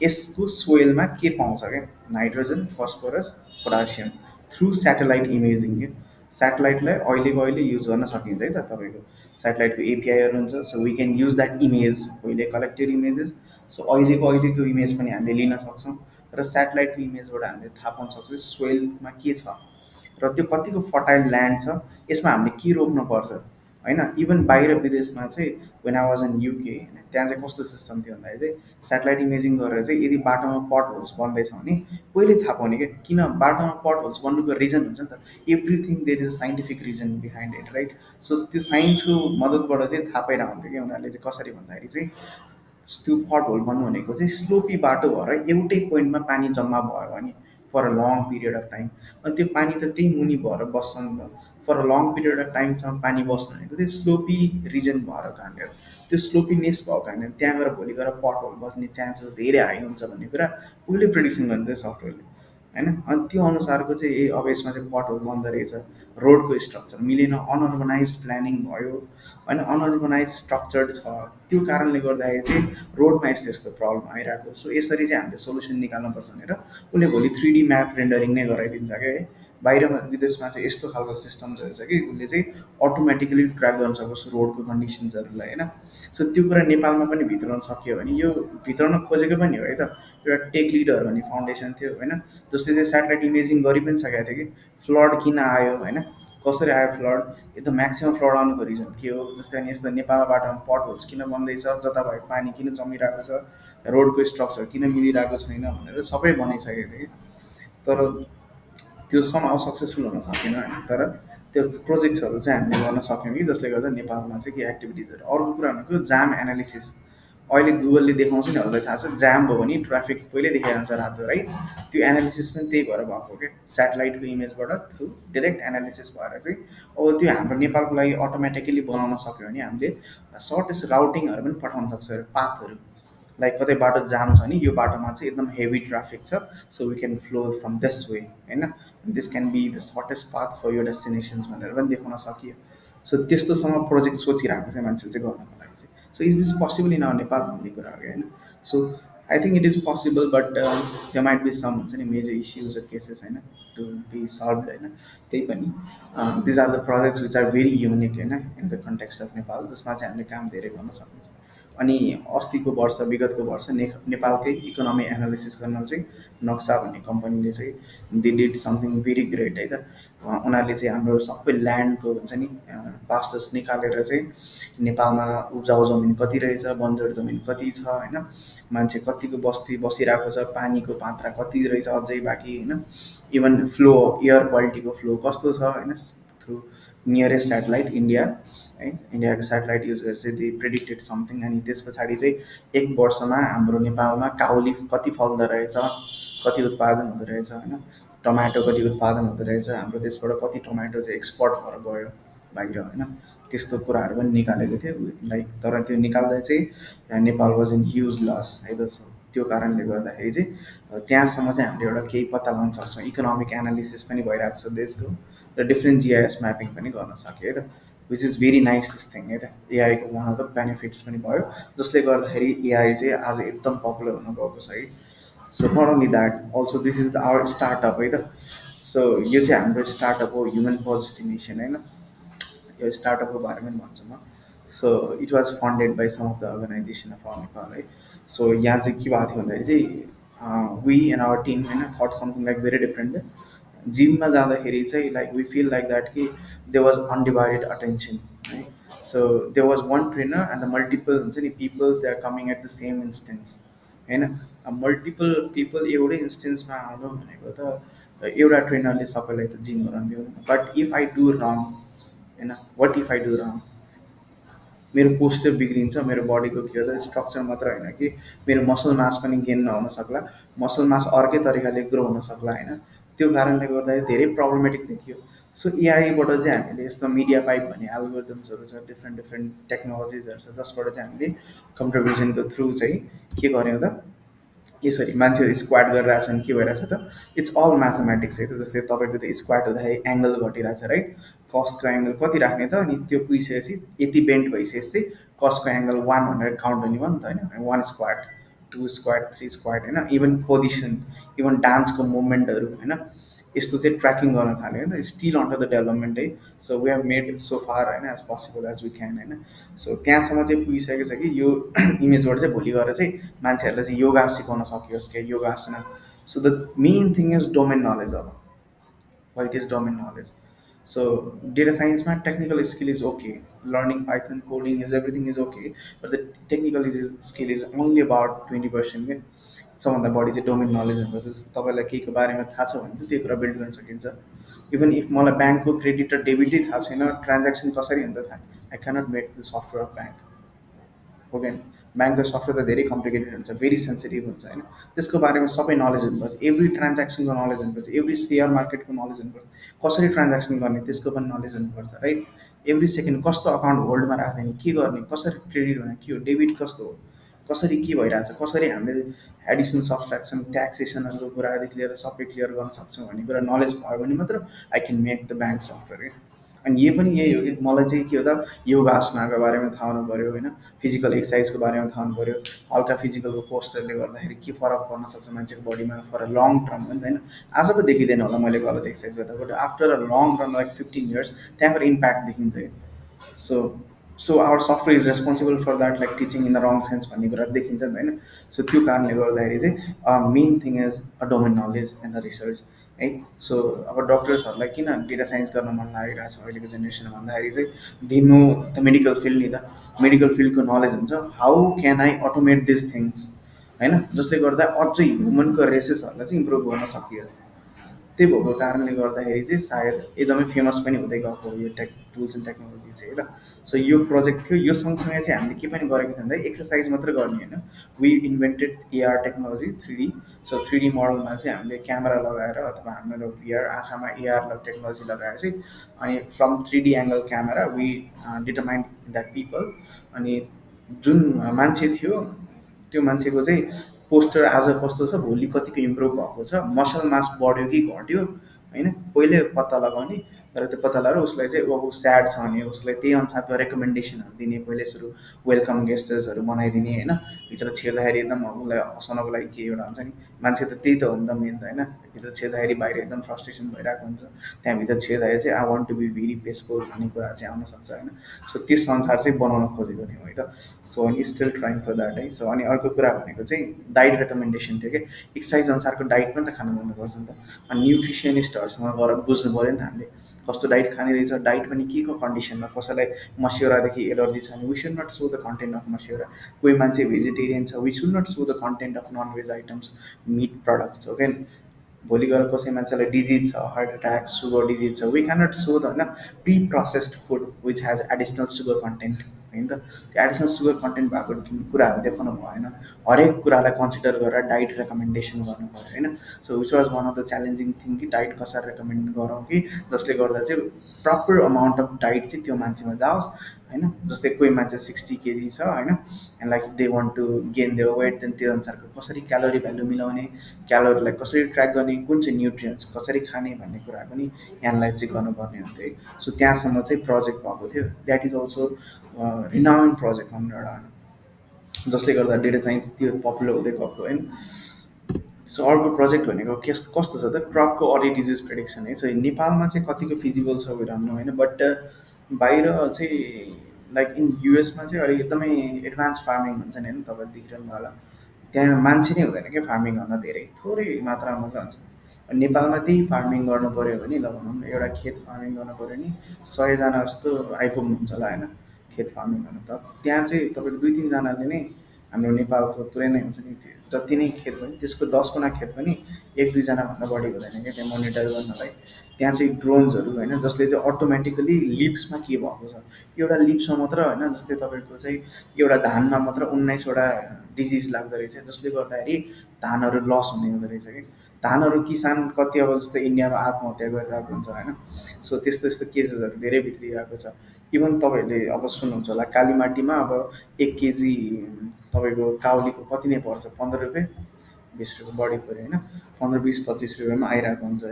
यसको सोइलमा के पाउँछ क्या nitrogen phosphorus potassium through satellite imaging के सेटेलाइटलाई अहिलेको अहिले युज गर्न सकिन्छ है त तपाईँको सेटेलाइटको एपिआईहरू हुन्छ so we can use that image पहिले कलेक्टेड इमेजेस सो अहिलेको इमेज पनि हामीले लिन सक्छौँ र सेटेलाइटको इमेजबाट हामीले थाहा पाउन सक्छौँ सोइलमा के छ र त्यो कतिको फर्टाइल ल्यान्ड छ यसमा हामीले के रोप्नुपर्छ होइन इभन बाहिर विदेशमा चाहिँ when I was in UK होइन त्यहाँ चाहिँ कस्तो सिस्टम थियो भन्दाखेरि चाहिँ सेटेलाइट इमेजिङ गरेर चाहिँ यदि बाटोमा पट होल्स बन्दैछ भने पहिले थाहा पाउने क्या किन बाटोमा पट होल्स बन्नुको रिजन हुन्छ नि त everything there is a scientific reason behind it right so त्यो साइन्सको मद्दतबाट चाहिँ थाहा पाइरहेको हुन्थ्यो कि उनीहरूले चाहिँ कसरी भन्दाखेरि चाहिँ त्यो पट होल बन्नु भनेको चाहिँ स्लोपी बाटो भएर एउटै पोइन्टमा पानी जम्मा भयो भने for a long period of time अनि त्यो पानी त त्यही मुनि भएर बस्छ नि त for a long period of टाइमसम्म पानी बस्नु भनेको त्यो स्लोपी रिजन भएर कारणले त्यो स्लोपीनेस भएको कारणले त्यहाँ गएर भोलि गएर पट होल बस्ने चान्सेस धेरै हाई हुन्छ भन्ने कुरा उसले प्रिडिक्सन गर्नु सफ्टवेयरले होइन अनि त्यो अनुसारको चाहिँ अब यसमा चाहिँ पट होल बन्दो रहेछ रोडको स्ट्रक्चर मिलेन अनअर्गनाइज प्लानिङ भयो होइन अनअर्गनाइज स्ट्रक्चर्ड छ त्यो कारणले गर्दाखेरि चाहिँ रोडमा यस्तो यस्तो प्रब्लम आइरहेको सो यसरी चाहिँ हामीले सोल्युसन निकाल्नुपर्छ भनेर उसले भोलि 3D म्याप रेन्डरिङ नै गराइदिन्छ क्या है बाहिरमा विदेशमा चाहिँ यस्तो खालको सिस्टम्सहरू छ कि उसले चाहिँ अटोमेटिकली ट्र्याक गर्न सकोस् रोडको कन्डिसन्सहरूलाई होइन सो त्यो कुरा नेपालमा पनि भित्राउन सक्यो भने यो भित्राउन खोजेको पनि हो है त एउटा टेक लिडर भन्ने फाउन्डेसन थियो होइन जसले चाहिँ सेटेलाइट इमेजिङ गरि पनि सकेको थियो कि फ्लड किन आयो होइन कसरी आयो फ्लड एकदम म्याक्सिमम् फ्लड आउनुको रिजन के हो जस्तै अनि यस्तो नेपाल बाटोमा पट होल्स किन बन्दैछ जताभाइ पानी किन जमिरहेको छ रोडको स्ट्रक्चर किन मिलिरहेको छैन भनेर सबै बनाइसकेको थियो कि तर त्यो समाउ सक्सेसफुल हुन सकेन होइन तर त्यो प्रोजेक्ट्सहरू चाहिँ हामीले गर्न सक्यौँ कि जसले गर्दा नेपालमा चाहिँ के एक्टिभिटिजहरू अर्को कुरा भनेको जाम एनालिसिस अहिले गुगलले देखाउँछ निहरूलाई थाहा छ जाम भयो भने ट्राफिक पहिल्यै देखाइरहन्छ रातो राइट त्यो एनालिसिस पनि त्यही भएर भएको क्या सेटेलाइटको इमेजबाट थ्रु डिरेक्ट एनालिसिस भएर चाहिँ अब त्यो हाम्रो नेपालको लागि अटोमेटिकली बनाउन सक्यो भने हामीले सर्टेस्ट राउटिङहरू पनि पठाउन सक्छ पाथहरू लाइक कतै बाटो जाम छ नि यो बाटोमा चाहिँ एकदम हेभी ट्राफिक छ so we can flow from this way होइन this can be the shortest path for यो डेस्टिनेसन्स भनेर पनि देखाउन सकियो सो त्यस्तोसँग प्रोजेक्ट सोचिरहेको चाहिँ मान्छेले चाहिँ गर्नको लागि चाहिँ so is this possible in our Nepal भन्ने कुरा हो होइन so I think it is possible but त्यो माइट बी सम हुन्छ नि मेजर इस्युज केसेस होइन टु बी सल्भ होइन त्यही पनि these are the projects which are very unique होइन in the context of Nepal जसमा चाहिँ हामीले काम धेरै गर्न सकिन्छ अनि अस्तिको वर्ष विगतको वर्ष नेपालकै इकोनोमी एनालिसिस गर्न चाहिँ नक्सा भन्ने कम्पनीले चाहिँ they did something very great है त। उनीहरूले चाहिँ हाम्रो सबै ल्यान्डको हुन्छ नि पास्टर्स निकालेर चाहिँ नेपालमा उब्जाउ जमिन कति रहेछ, बन्जर जमिन कति छ होइन, मान्छे कतिको बस्ती बसिरहेको छ, पानीको पात्रा कति रहेछ अझै बाँकी होइन, इभन फ्लो एयर क्वालिटीको फ्लो कस्तो छ होइन, थ्रु नियरेस्ट सेटेलाइट इन्डिया है, इन्डियाको सेटेलाइट युज गरेर चाहिँ दे प्रेडिक्टेड समथिङ। अनि त्यस पछाडि चाहिँ एक वर्षमा हाम्रो नेपालमा काउली कति फल्दो रहेछ, कति उत्पादन हुँदो रहेछ होइन, टमाटो कति उत्पादन हुँदो रहेछ, हाम्रो देशबाट कति टमाटो चाहिँ एक्सपोर्ट भएर गयो बाहिर होइन, त्यस्तो कुराहरू पनि निकालेको थियो लाइक। तर त्यो निकाल्दा चाहिँ Nepal was in huge loss है त। त्यो कारणले गर्दाखेरि चाहिँ त्यहाँसम्म चाहिँ हामीले एउटा केही पत्ता लगाउन सक्छौँ, इकोनोमिक एनालिसिस पनि भइरहेको छ देशको, र डिफ्रेन्ट जिआइएस म्यापिङ पनि गर्न सक्यो है त, which is very nice thing है त। एआईको वान अफ द बेनिफिट्स पनि भयो, जसले गर्दाखेरि एआई चाहिँ आज एकदम पपुलर हुन गएको छ है। So not only that, also this is the our startup है त। सो यो चाहिँ हाम्रो स्टार्टअप हो, ह्युमन पजिटिभेसन होइन, यो स्टार्टअपको बारेमा पनि भन्छु म। So it was funded by some of the organization of our Nepal है। सो यहाँ चाहिँ के भएको थियो भन्दाखेरि चाहिँ वी एन्ड आवर टिम होइन thought something like very different. जिममा जाँदाखेरि चाहिँ like we feel like that कि दे वाज अनडिभाइडेड अटेन्सन है। So they was one trainer and the multiple हुन्छ नि people they are coming at the same instance होइन। Multiple people एउटै इन्स्टेन्समा आउनु भनेको त एउटा ट्रेनरले सबैलाई त जिम गराउनु दिँदैन। बट इफ आई डु रङ होइन, वाट इफ आई डु रङ, मेरो पोस्चर बिग्रिन्छ, मेरो बडीको के हो त स्ट्रक्चर मात्र होइन कि मेरो मसल मास पनि गेन नहुन सक्ला, मसल मास अर्कै तरिकाले ग्रो हुन सक्ला होइन। त्यो कारणले गर्दाखेरि धेरै प्रब्लमेटिक देखियो। सो एआईबाट चाहिँ हामीले यस्तो मिडिया पाइप भन्ने एल्गोरिदम्सहरू छ, डिफ्रेन्ट डिफ्रेन्ट टेक्नोलोजिजहरू छ, जसबाट चाहिँ हामीले कम्प्युटर भिजनको थ्रु चाहिँ के गर्यौँ त यसरी मान्छेहरू स्क्वाड गरिरहेको छ भने के भइरहेछ त, इट्स अल म्याथमेटिक्स है त। जस्तै तपाईँको त स्क्वाड हुँदाखेरि एङ्गल घटिरहेको छ राइट, कस्टको एङ्गल कति राख्ने त, अनि त्यो पुगिसकेपछि यति बेन्ट भइसकेपछि चाहिँ कस्टको एङ्गल 1 भनेर काउन्ट हुने भयो नि त होइन, 1 स्क्वाड 2 स्क्वाड 3 स्क्वाड होइन, इभन पोजिसन, इभन डान्सको मुभमेन्टहरू होइन, यस्तो चाहिँ ट्र्याकिङ गर्न थाल्यो होइन, स्टिल अन्डर द डेभलपमेन्ट है। So we have made so far होइन as possible as we can होइन। सो त्यहाँसम्म चाहिँ पुगिसकेको छ कि यो इमेजबाट चाहिँ भोलि गएर चाहिँ मान्छेहरूलाई चाहिँ योगा सिकाउन सकियोस् क्या, योगासना। So the main thing is domain knowledge अब, what is domain knowledge. So data science man technical skill is okay, learning python coding is everything is okay, but the technical skill is only about 20% के। सबभन्दा बढी चाहिँ domain knowledge हुनुपर्छ। तपाईँलाई केहीको बारेमा थाहा छ भने त्यो कुरा बिल्ड गर्न सकिन्छ। इभन इफ मलाई ब्याङ्कको क्रेडिट र डेबिटै थाहा छैन, ट्रान्ज्याक्सन कसरी हुन्छ थाहा, I cannot make the software of bank हो क्या। ब्याङ्कको सफ्टवेयर त धेरै कम्प्लिकेटेड हुन्छ, भेरी सेन्सिटिभ हुन्छ होइन, त्यसको बारेमा सबै नलेज हुनुपर्छ, एभ्री ट्रान्ज्याक्सनको नलेज हुनुपर्छ, एभ्री सेयर मार्केटको नलेज हुनुपर्छ, कसरी ट्रान्ज्याक्सन गर्ने त्यसको पनि नलेज हुनुपर्छ राइट। एभ्री सेकेन्ड कस्तो अकाउन्ट होल्डमा राख्दैन, के गर्ने, कसरी क्रेडिट भने के हो, डेबिट कस्तो हो, कसरी के भइरहेछ, कसरी हामीले एडिसन सब्सट्र्याक्सन ट्याक्सेसनहरूको कुरादेखि लिएर सबै क्लियर गर्न सक्छौँ भन्ने कुरा नलेज भयो भने मात्र I can make the bank software. अनि यो पनि यही हो कि मलाई चाहिँ के हो त योगासनाको बारेमा थाहा हुनु पऱ्यो होइन, फिजिकल एक्सर्साइजको बारेमा थाहा हुनु पऱ्यो, हल्का फिजिकलको पोस्टरले गर्दाखेरि के फरक पर्न सक्छ मान्छेको बडीमा फर अ लङ टर्म पनि त होइन। आज पो देखिँदैन होला मैले गलत एक्सर्साइज गर्दा, but after a long run like 15 years त्यहाँको इम्प्याक्ट देखिन्छ यो। So so our software is responsible for that like teaching in the wrong sense भन्ने कुरा देखिन्छ नि त होइन। सो त्यो कारणले गर्दाखेरि चाहिँ main thing is a domain knowledge and the research है। सो अब डक्टर्सहरूलाई किन डेटा साइन्स गर्न मन लागिरहेको छ अहिलेको जेनेरेसनमा भन्दाखेरि चाहिँ they know the medical field नि त, मेडिकल फिल्डको नलेज हुन्छ, how can I automate this things होइन, जसले गर्दा अझै ह्युमनको रेसेसहरूलाई चाहिँ इम्प्रुभ गर्न सकियोस्। त्यही भएको कारणले गर्दाखेरि चाहिँ सायद एकदमै फेमस पनि हुँदै गएको हो यो टुल्स एन्ड टेक्नोलोजी चाहिँ होइन। सो यो प्रोजेक्ट थियो, यो सँगसँगै चाहिँ हामीले के पनि गरेको थियौँ भन्दा एक्सर्साइज मात्र गर्ने होइन, we invented AR technology 3D। सो 3D मोडलमा चाहिँ हामीले क्यामेरा लगाएर अथवा हाम्रो भिआर आँखामा एआर टेक्नोलोजी लगाएर चाहिँ अनि from 3D angle camera we determined that people, अनि जुन मान्छे थियो त्यो मान्छेको चाहिँ पोस्टर आज कस्तो छ, भोलि कतिको इम्प्रुभ भएको छ, मसल मास बढ्यो कि घट्यो होइन, पहिल्यै पत्ता लगाउने, र त्यो पत्ता लगाएर उसलाई चाहिँ अब ऊ स्याड छ भने उसलाई त्यही अनुसारको रेकमेन्डेसनहरू दिने, पहिले सुरु वेलकम गेस्टर्सहरू बनाइदिने होइन, भित्र छिर्दाखेरि एकदम उसलाई हँसाउनको लागि के एउटा हुन्छ नि, मान्छे त त्यही त हो नि त मेन त होइन, भित्र छिर्दाखेरि बाहिर एकदम फ्रस्ट्रेसन भइरहेको हुन्छ, त्यहाँभित्र छिर्दाखेरि चाहिँ I want to be very peaceful भन्ने कुराहरू चाहिँ आउनसक्छ होइन। सो त्यस अनुसार चाहिँ बनाउन खोजेको थियौँ है त। सो अनि स्टिल ट्राइङ फर द्याट है। सो अनि अर्को कुरा भनेको चाहिँ डाइट रेकमेन्डेसन थियो कि एक्सर्साइज अनुसारको डाइट पनि त खानु जानुपर्छ नि त। अनि न्युट्रिसनिस्टहरूसँग गएर बुझ्नु पऱ्यो नि त हामीले कस्तो डाइट खाने रहेछ, डाइट पनि के को कन्डिसनमा, कसैलाई मस्यौरादेखि एलर्जी छ भने we should not show the content of masyaura, कोही मान्छे भेजिटेरियन छ we should not show the content of non veg items, meat products okay. भोलि गएर कसै मान्छेलाई डिजिज छ, हार्ट एट्याक, सुगर डिजिज छ, वी क्यानट सो द होइन pre processed food which has additional sugar content होइन त। त्यो एडिसनल सुगर कन्टेन्ट भएको कुराहरू देखाउनु भएन, हरेक कुरालाई कन्सिडर गरेर डाइट रेकमेन्डेसन गर्नु पऱ्यो होइन। So which was one of the challenging thing कि डाइट कसरी रेकमेन्ड गरौँ कि जसले गर्दा चाहिँ प्रपर अमाउन्ट अफ डाइट चाहिँ त्यो मान्छेमा जाओस् होइन। जस्तै कोही मान्छे 60 केजी छ होइन and like they want to gain their weight, then त्यो अनुसारको कसरी क्यालोरी भ्यालु मिलाउने, क्यालोरीलाई कसरी ट्र्याक गर्ने, कुन चाहिँ न्युट्रियन्ट्स कसरी खाने भन्ने कुरा पनि एनालाइज चाहिँ गर्नुपर्ने हुन्थ्यो है। सो त्यहाँसम्म चाहिँ प्रोजेक्ट भएको थियो, that is also renowned project भनौँ एउटा, जसले गर्दा डेटा साइन्स त्यो पपुलर हुँदै गएको होइन। सो अर्को प्रोजेक्ट भनेको कस्तो छ त, क्रपको अर्ली डिजिज प्रेडिक्सन है। सो नेपालमा चाहिँ कतिको फिजिबल छ भइरहनु होइन, बट बाहिर चाहिँ लाइक इन युएसमा चाहिँ अलिक एकदमै एडभान्स फार्मिङ हुन्छ नि होइन, तपाईँले देखिरहनु होला त्यहाँ मान्छे नै हुँदैन क्या फार्मिङ गर्न, धेरै थोरै मात्रामा मात्रै हुन्छ। नेपालमा त्यही फार्मिङ गर्नु पऱ्यो भने ल भनौँ न एउटा खेत फार्मिङ गर्नु पऱ्यो भने 100जना जस्तो आइपुग्नुहुन्छ होला होइन खेत फार्मिङ गर्नु, त त्यहाँ चाहिँ तपाईँको 2-3जनाले नै हाम्रो नेपालको पुरै नै हुन्छ नि त्यो जति नै खेत पनि त्यसको 10 गुणा खेत पनि 1-2जनाभन्दा बढी हुँदैन क्या त्यहाँ मोनिटर गर्नलाई। त्यहाँ चाहिँ ड्रोन्सहरू होइन जसले चाहिँ अटोमेटिकली लिप्समा के भएको छ, एउटा लिप्समा मात्र होइन, जस्तै तपाईँको चाहिँ एउटा धानमा मात्र 19वटा डिजिज लाग्दो रहेछ, जसले गर्दाखेरि धानहरू लस हुने हुँदो रहेछ कि धानहरू किसान कति अब जस्तै इन्डियामा आत्महत्या गरिरहेको हुन्छ होइन। सो त्यस्तो यस्तो केसेसहरू धेरै भित्रिरहेको छ। इभन तपाईँहरूले अब सुन्नुहुन्छ होला कालीमाटीमा अब 1 केजी तपाईँको काउलीको कति नै पर्छ, 15 रुपियाँ 20 रुपियाँ बढी पऱ्यो होइन, 15, 20, 25 रुपियाँमा आइरहेको हुन्छ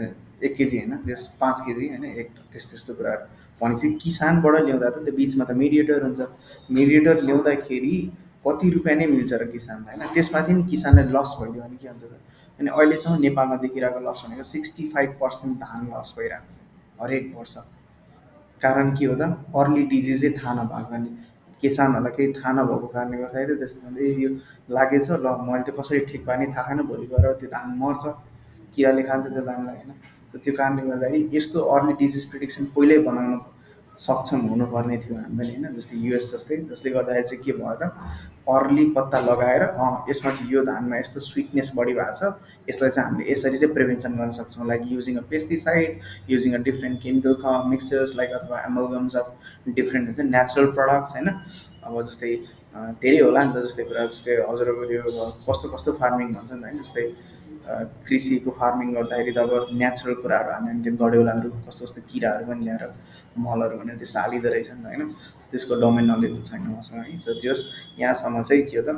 1 केजी होइन, त्यस 5 केजी होइन एक त्यस्तो त्यस्तो कुराहरू भनेपछि किसानबाट ल्याउँदा त त्यो बिचमा त मिडिएटर हुन्छ, मिडिएटर ल्याउँदाखेरि कति रुपियाँ नै मिल्छ र किसानलाई होइन, त्यसमाथि नि किसानलाई लस भइदियो भने के हुन्छ त। अनि अहिलेसम्म नेपालमा देखिरहेको लस भनेको 65% धान लस भइरहेको छ हरेक वर्ष। कारण के हो त, अर्ली डिजिजै थाहा नभएको कारणले, किसानहरूलाई केही थाहा नभएको कारणले गर्दाखेरि त्यस्तो हुन्छ ए यो लागेछ ल मैले त कसरी ठिक पार्ने थाहा छैन, भोलि गएर त्यो धान मर्छ, किराले खान्छ त्यो धानलाई होइन। त्यो कारणले गर्दाखेरि यस्तो अर्ली डिजिज प्रिडिक्सन पहिल्यै बनाउन सक्षम हुनुपर्ने थियो हामीलाई होइन, जस्तै युएस जस्तै, जसले गर्दाखेरि चाहिँ के भयो त अर्ली पत्ता लगाएर यसमा चाहिँ यो धानमा यस्तो स्विटनेस बढी भएको छ, यसलाई चाहिँ हामीले यसरी चाहिँ प्रिभेन्सन गर्न सक्छौँ, like using a pesticide, using a different chemical mixers like अथवा एमल्गम्स अफ डिफ्रेन्ट हुन्छ नेचुरल प्रडक्ट्स होइन। अब जस्तै धेरै होला नि त जस्तै कुरा, जस्तै हजुरहरूको त्यो कस्तो कस्तो फार्मिङ भन्छ नि त होइन, जस्तै कृषिको फार्मिङ गर्दाखेरि त अब नेचुरल कुराहरू हाल्यो भने त्यो गड्यौलाहरू कस्तो कस्तो किराहरू पनि ल्याएर मलहरू भनेर त्यस्तो हालिँदो रहेछ नि त होइन, त्यसको डोमेन नलेज छैन मसँग है। सो जस यहाँसम्म चाहिँ के हो त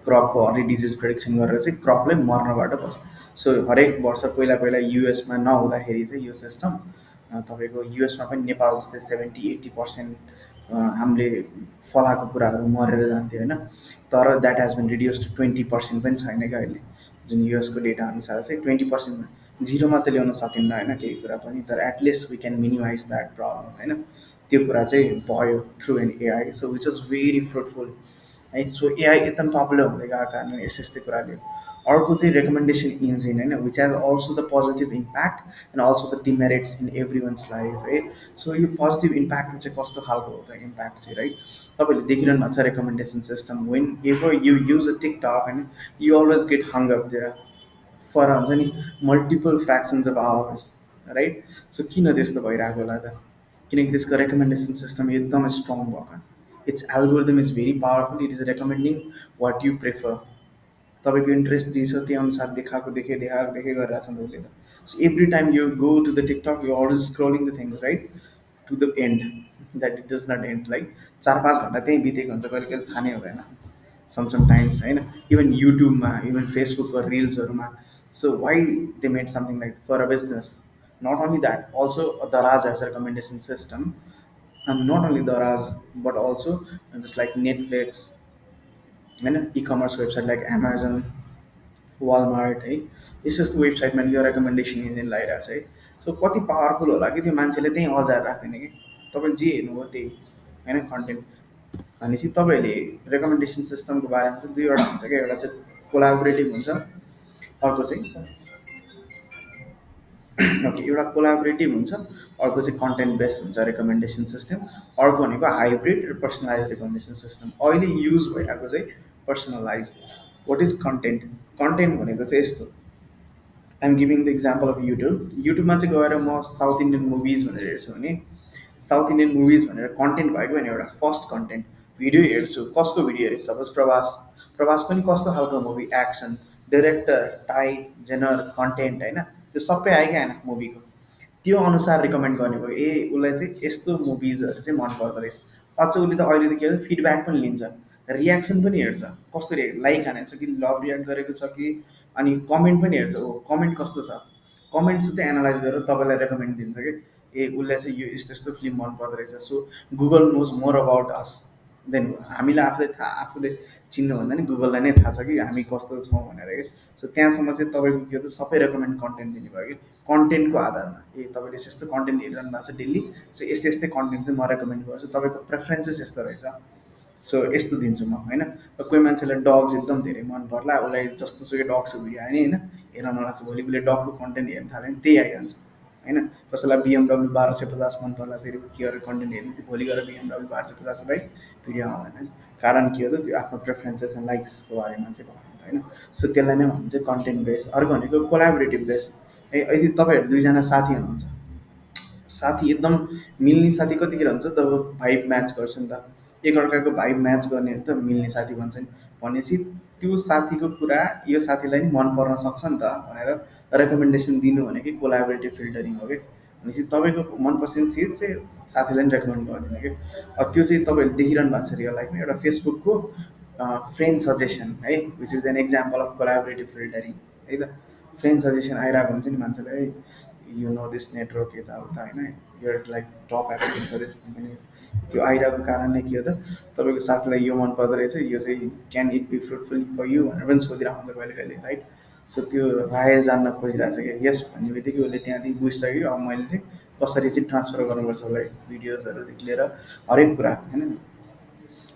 क्रपको अर्ली डिजिज प्रेडिक्सन गरेर चाहिँ क्रपलाई मर्नबाट बस्छ। सो हरेक वर्ष पहिला पहिला युएसमा नहुँदाखेरि चाहिँ यो सिस्टम तपाईँको युएसमा पनि नेपाल जस्तै 70-80% हामीले फलाएको कुराहरू मरेर जान्थ्यो होइन, तर that has been reduce to 20% पनि छैन क्या अहिले। जुन युएसको डेटा अनुसार चाहिँ 20% जिरोमा त ल्याउन सकिन्न होइन केही कुरा पनि, तर at least we can minimise that problem होइन। त्यो कुरा चाहिँ भयो through an AI, so which was very fruitful है। सो एआई एकदम पपुलर हुँदै गएको कारणले यस्तो यस्तै कुराले। अर्को चाहिँ रेकमेन्डेसन इन्जिन होइन which has also the positive impact and also the demerits in every one's life है। सो यो पोजिटिभ इम्प्याक्ट चाहिँ कस्तो खालको हो त इम्प्याक्ट चाहिँ राइट, तपाईँले देखिरहनु भएको छ recommendation system, whenever you use a TikTok होइन you always get hung up there for हुन्छ नि multiple fractions of hours right. So किन त्यस्तो भइरहेको होला त, किनकि त्यसको रेकमेन्डेसन सिस्टम एकदमै स्ट्रङ भएको, it's algorithm is very powerful, it is recommending what you prefer, तपाईँको इन्ट्रेस्ट जे छ त्यो अनुसार देखाएको देखे देखाएको देखे गरिरहेको छ उसले त। So every time you go to the TikTok you always scrolling the things right to the end, that it does not end, like 4-5 घन्टा त्यहीँ बितेको हुन्छ कहिले कहिले थाहा नै हुँदैन समटाइम्स होइन। इभन युट्युबमा इभन फेसबुकको रिल्सहरूमा, so why they made something like for a business Not only that, also Daraz has a recommendation system, and not only Daraz, but also just like Netflix and e-commerce website like Amazon, Walmart है यस्तो यस्तो वेबसाइटमा यो recommendation engine लगाइरहेको छ है so कति powerful होला कि त्यो मान्छेले त्यहीँ अजार राख्दैन कि तपाईँले जे हेर्नुभयो त्यही होइन कन्टेन्ट भनेपछि तपाईँहरूले रेकमेन्डेसन सिस्टमको बारेमा चाहिँ दुईवटा हुन्छ क्या एउटा चाहिँ कोलाबोरेटिभ हुन्छ अर्को चाहिँ ओके एउटा कोलाबोरेटिभ हुन्छ अर्को चाहिँ कन्टेन्ट बेस्ड हुन्छ रेकमेन्डेसन सिस्टम अर्को भनेको हाइब्रिड र पर्सनलाइज रेकमेन्डेसन सिस्टम अहिले युज भइरहेको चाहिँ personalise what is content content भनेको चाहिँ यस्तो I'm giving the example of युट्युबमा चाहिँ गएर म साउथ इन्डियन मुभिज भनेर हेर्छु भने साउथ इन्डियन मुभिज भनेर कन्टेन्ट भएको भने एउटा फर्स्ट कन्टेन्ट भिडियो हेर्छु कसको भिडियो हेर्छु सपोज प्रभास प्रभास पनि कस्तो खालको movie action director type genre content होइन त्यो सबै आयो क्या होइन मुभीको त्यो अनुसार रिकमेन्ड गर्ने भयो ए उसलाई चाहिँ यस्तो मुभिजहरू चाहिँ मन पर्दो रहेछ अझ उसले त अहिले त के भन्छ फिडब्याक पनि लिन्छ रियाक्सन पनि हेर्छ कस्तो लाइक हानेको छ कि लभ रियाक्ट गरेको छ कि अनि कमेन्ट पनि हेर्छ ओ कमेन्ट कस्तो छ कमेन्ट चाहिँ एनालाइज गरेर तपाईँलाई रेकमेन्ड दिन्छ कि ए उसलाई चाहिँ यो यस्तो यस्तो फिल्म मन पर्दो रहेछ so Google knows more about us than हामीलाई आफूले चिन्नुभन्दा नि गुगललाई नै थाहा छ कि हामी कस्तो छौँ भनेर कि सो त्यहाँसम्म चाहिँ तपाईँको के हो त सबै रेकमेन्ड कन्टेन्ट दिनुभयो कि कन्टेन्टको आधारमा ए तपाईँले यस्तो कन्टेन्ट हेरिरहनु भएको छ डेली सो यस्तै यस्तै कन्टेन्ट चाहिँ म रेकमेन्ड गर्छु तपाईँको प्रेफरेन्सेस यस्तो रहेछ सो यस्तो दिन्छु म होइन र कोही मान्छेलाई डग्स एकदम धेरै मन पर्ला उसलाई जस्तो सुकै डग्सको भिडियो आयो नि होइन हेर्न नलाग्छ भोलि उसले डगको कन्टेन्ट हेर्न थाल्यो भने त्यही आइहाल्छ होइन कसैलाई बिएमडब्ल्यू 1250 मन पर्ला फेरि के अरे कन्टेन्ट हेर्नु त्यो भोलि गएर बिएमडब्ल्यू 1250 भिडियो आउँदैन कारण के हो त त्यो आफ्नो प्रेफरेन्सेस एन्ड लाइक्सको बारेमा चाहिँ भयो होइन सो त्यसलाई नै भन्छ कन्टेन्ट बेस अर्को भनेको कोलाबोरेटिभ बेस है यदि तपाईँहरू दुईजना साथी हुनुहुन्छ साथी एकदम मिल्ने साथी कतिखेर हुन्छ तब भाइब म्याच गर्छ नि त एकअर्काको भाइब म्याच गर्ने त मिल्ने साथी भन्छ नि भनेपछि त्यो साथीको कुरा यो साथीलाई नि मन पर्न सक्छ नि त भनेर रेकमेन्डेसन दिनु भनेकै कोलाबोरेटिभ फिल्टरिङ हो कि भनेपछि तपाईँको मनपर्ने चिज चाहिँ साथीलाई नि रेकमेन्ड गरिदिनु कि त्यो चाहिँ तपाईँहरूले देखिरहनु भएको छ रियल लाइफमा एउटा फेसबुकको फ्रेन्ड सजेसन है which is an example of collaborative filtering है त फ्रेन्ड सजेसन आइरहेको हुन्छ नि मान्छेलाई है यु नो दिस नेटवर्क यताउता होइन यो like top application for this company त्यो आइरहेको कारणले के हो त तपाईँको साथीलाई यो मन पर्दो रहेछ यो चाहिँ can it be fruitful for you भनेर पनि सोधिरहेको हुन्छ कहिले कहिले राइट सो त्यो राय जान्न खोजिरहेको छ कि यस भन्ने बित्तिकै उसले त्यहाँदेखि बुझिसक्यो अब मैले चाहिँ कसरी चाहिँ ट्रान्सफर गर्नुपर्छ उसलाई भिडियोजहरूदेखि लिएर हरेक कुरा होइन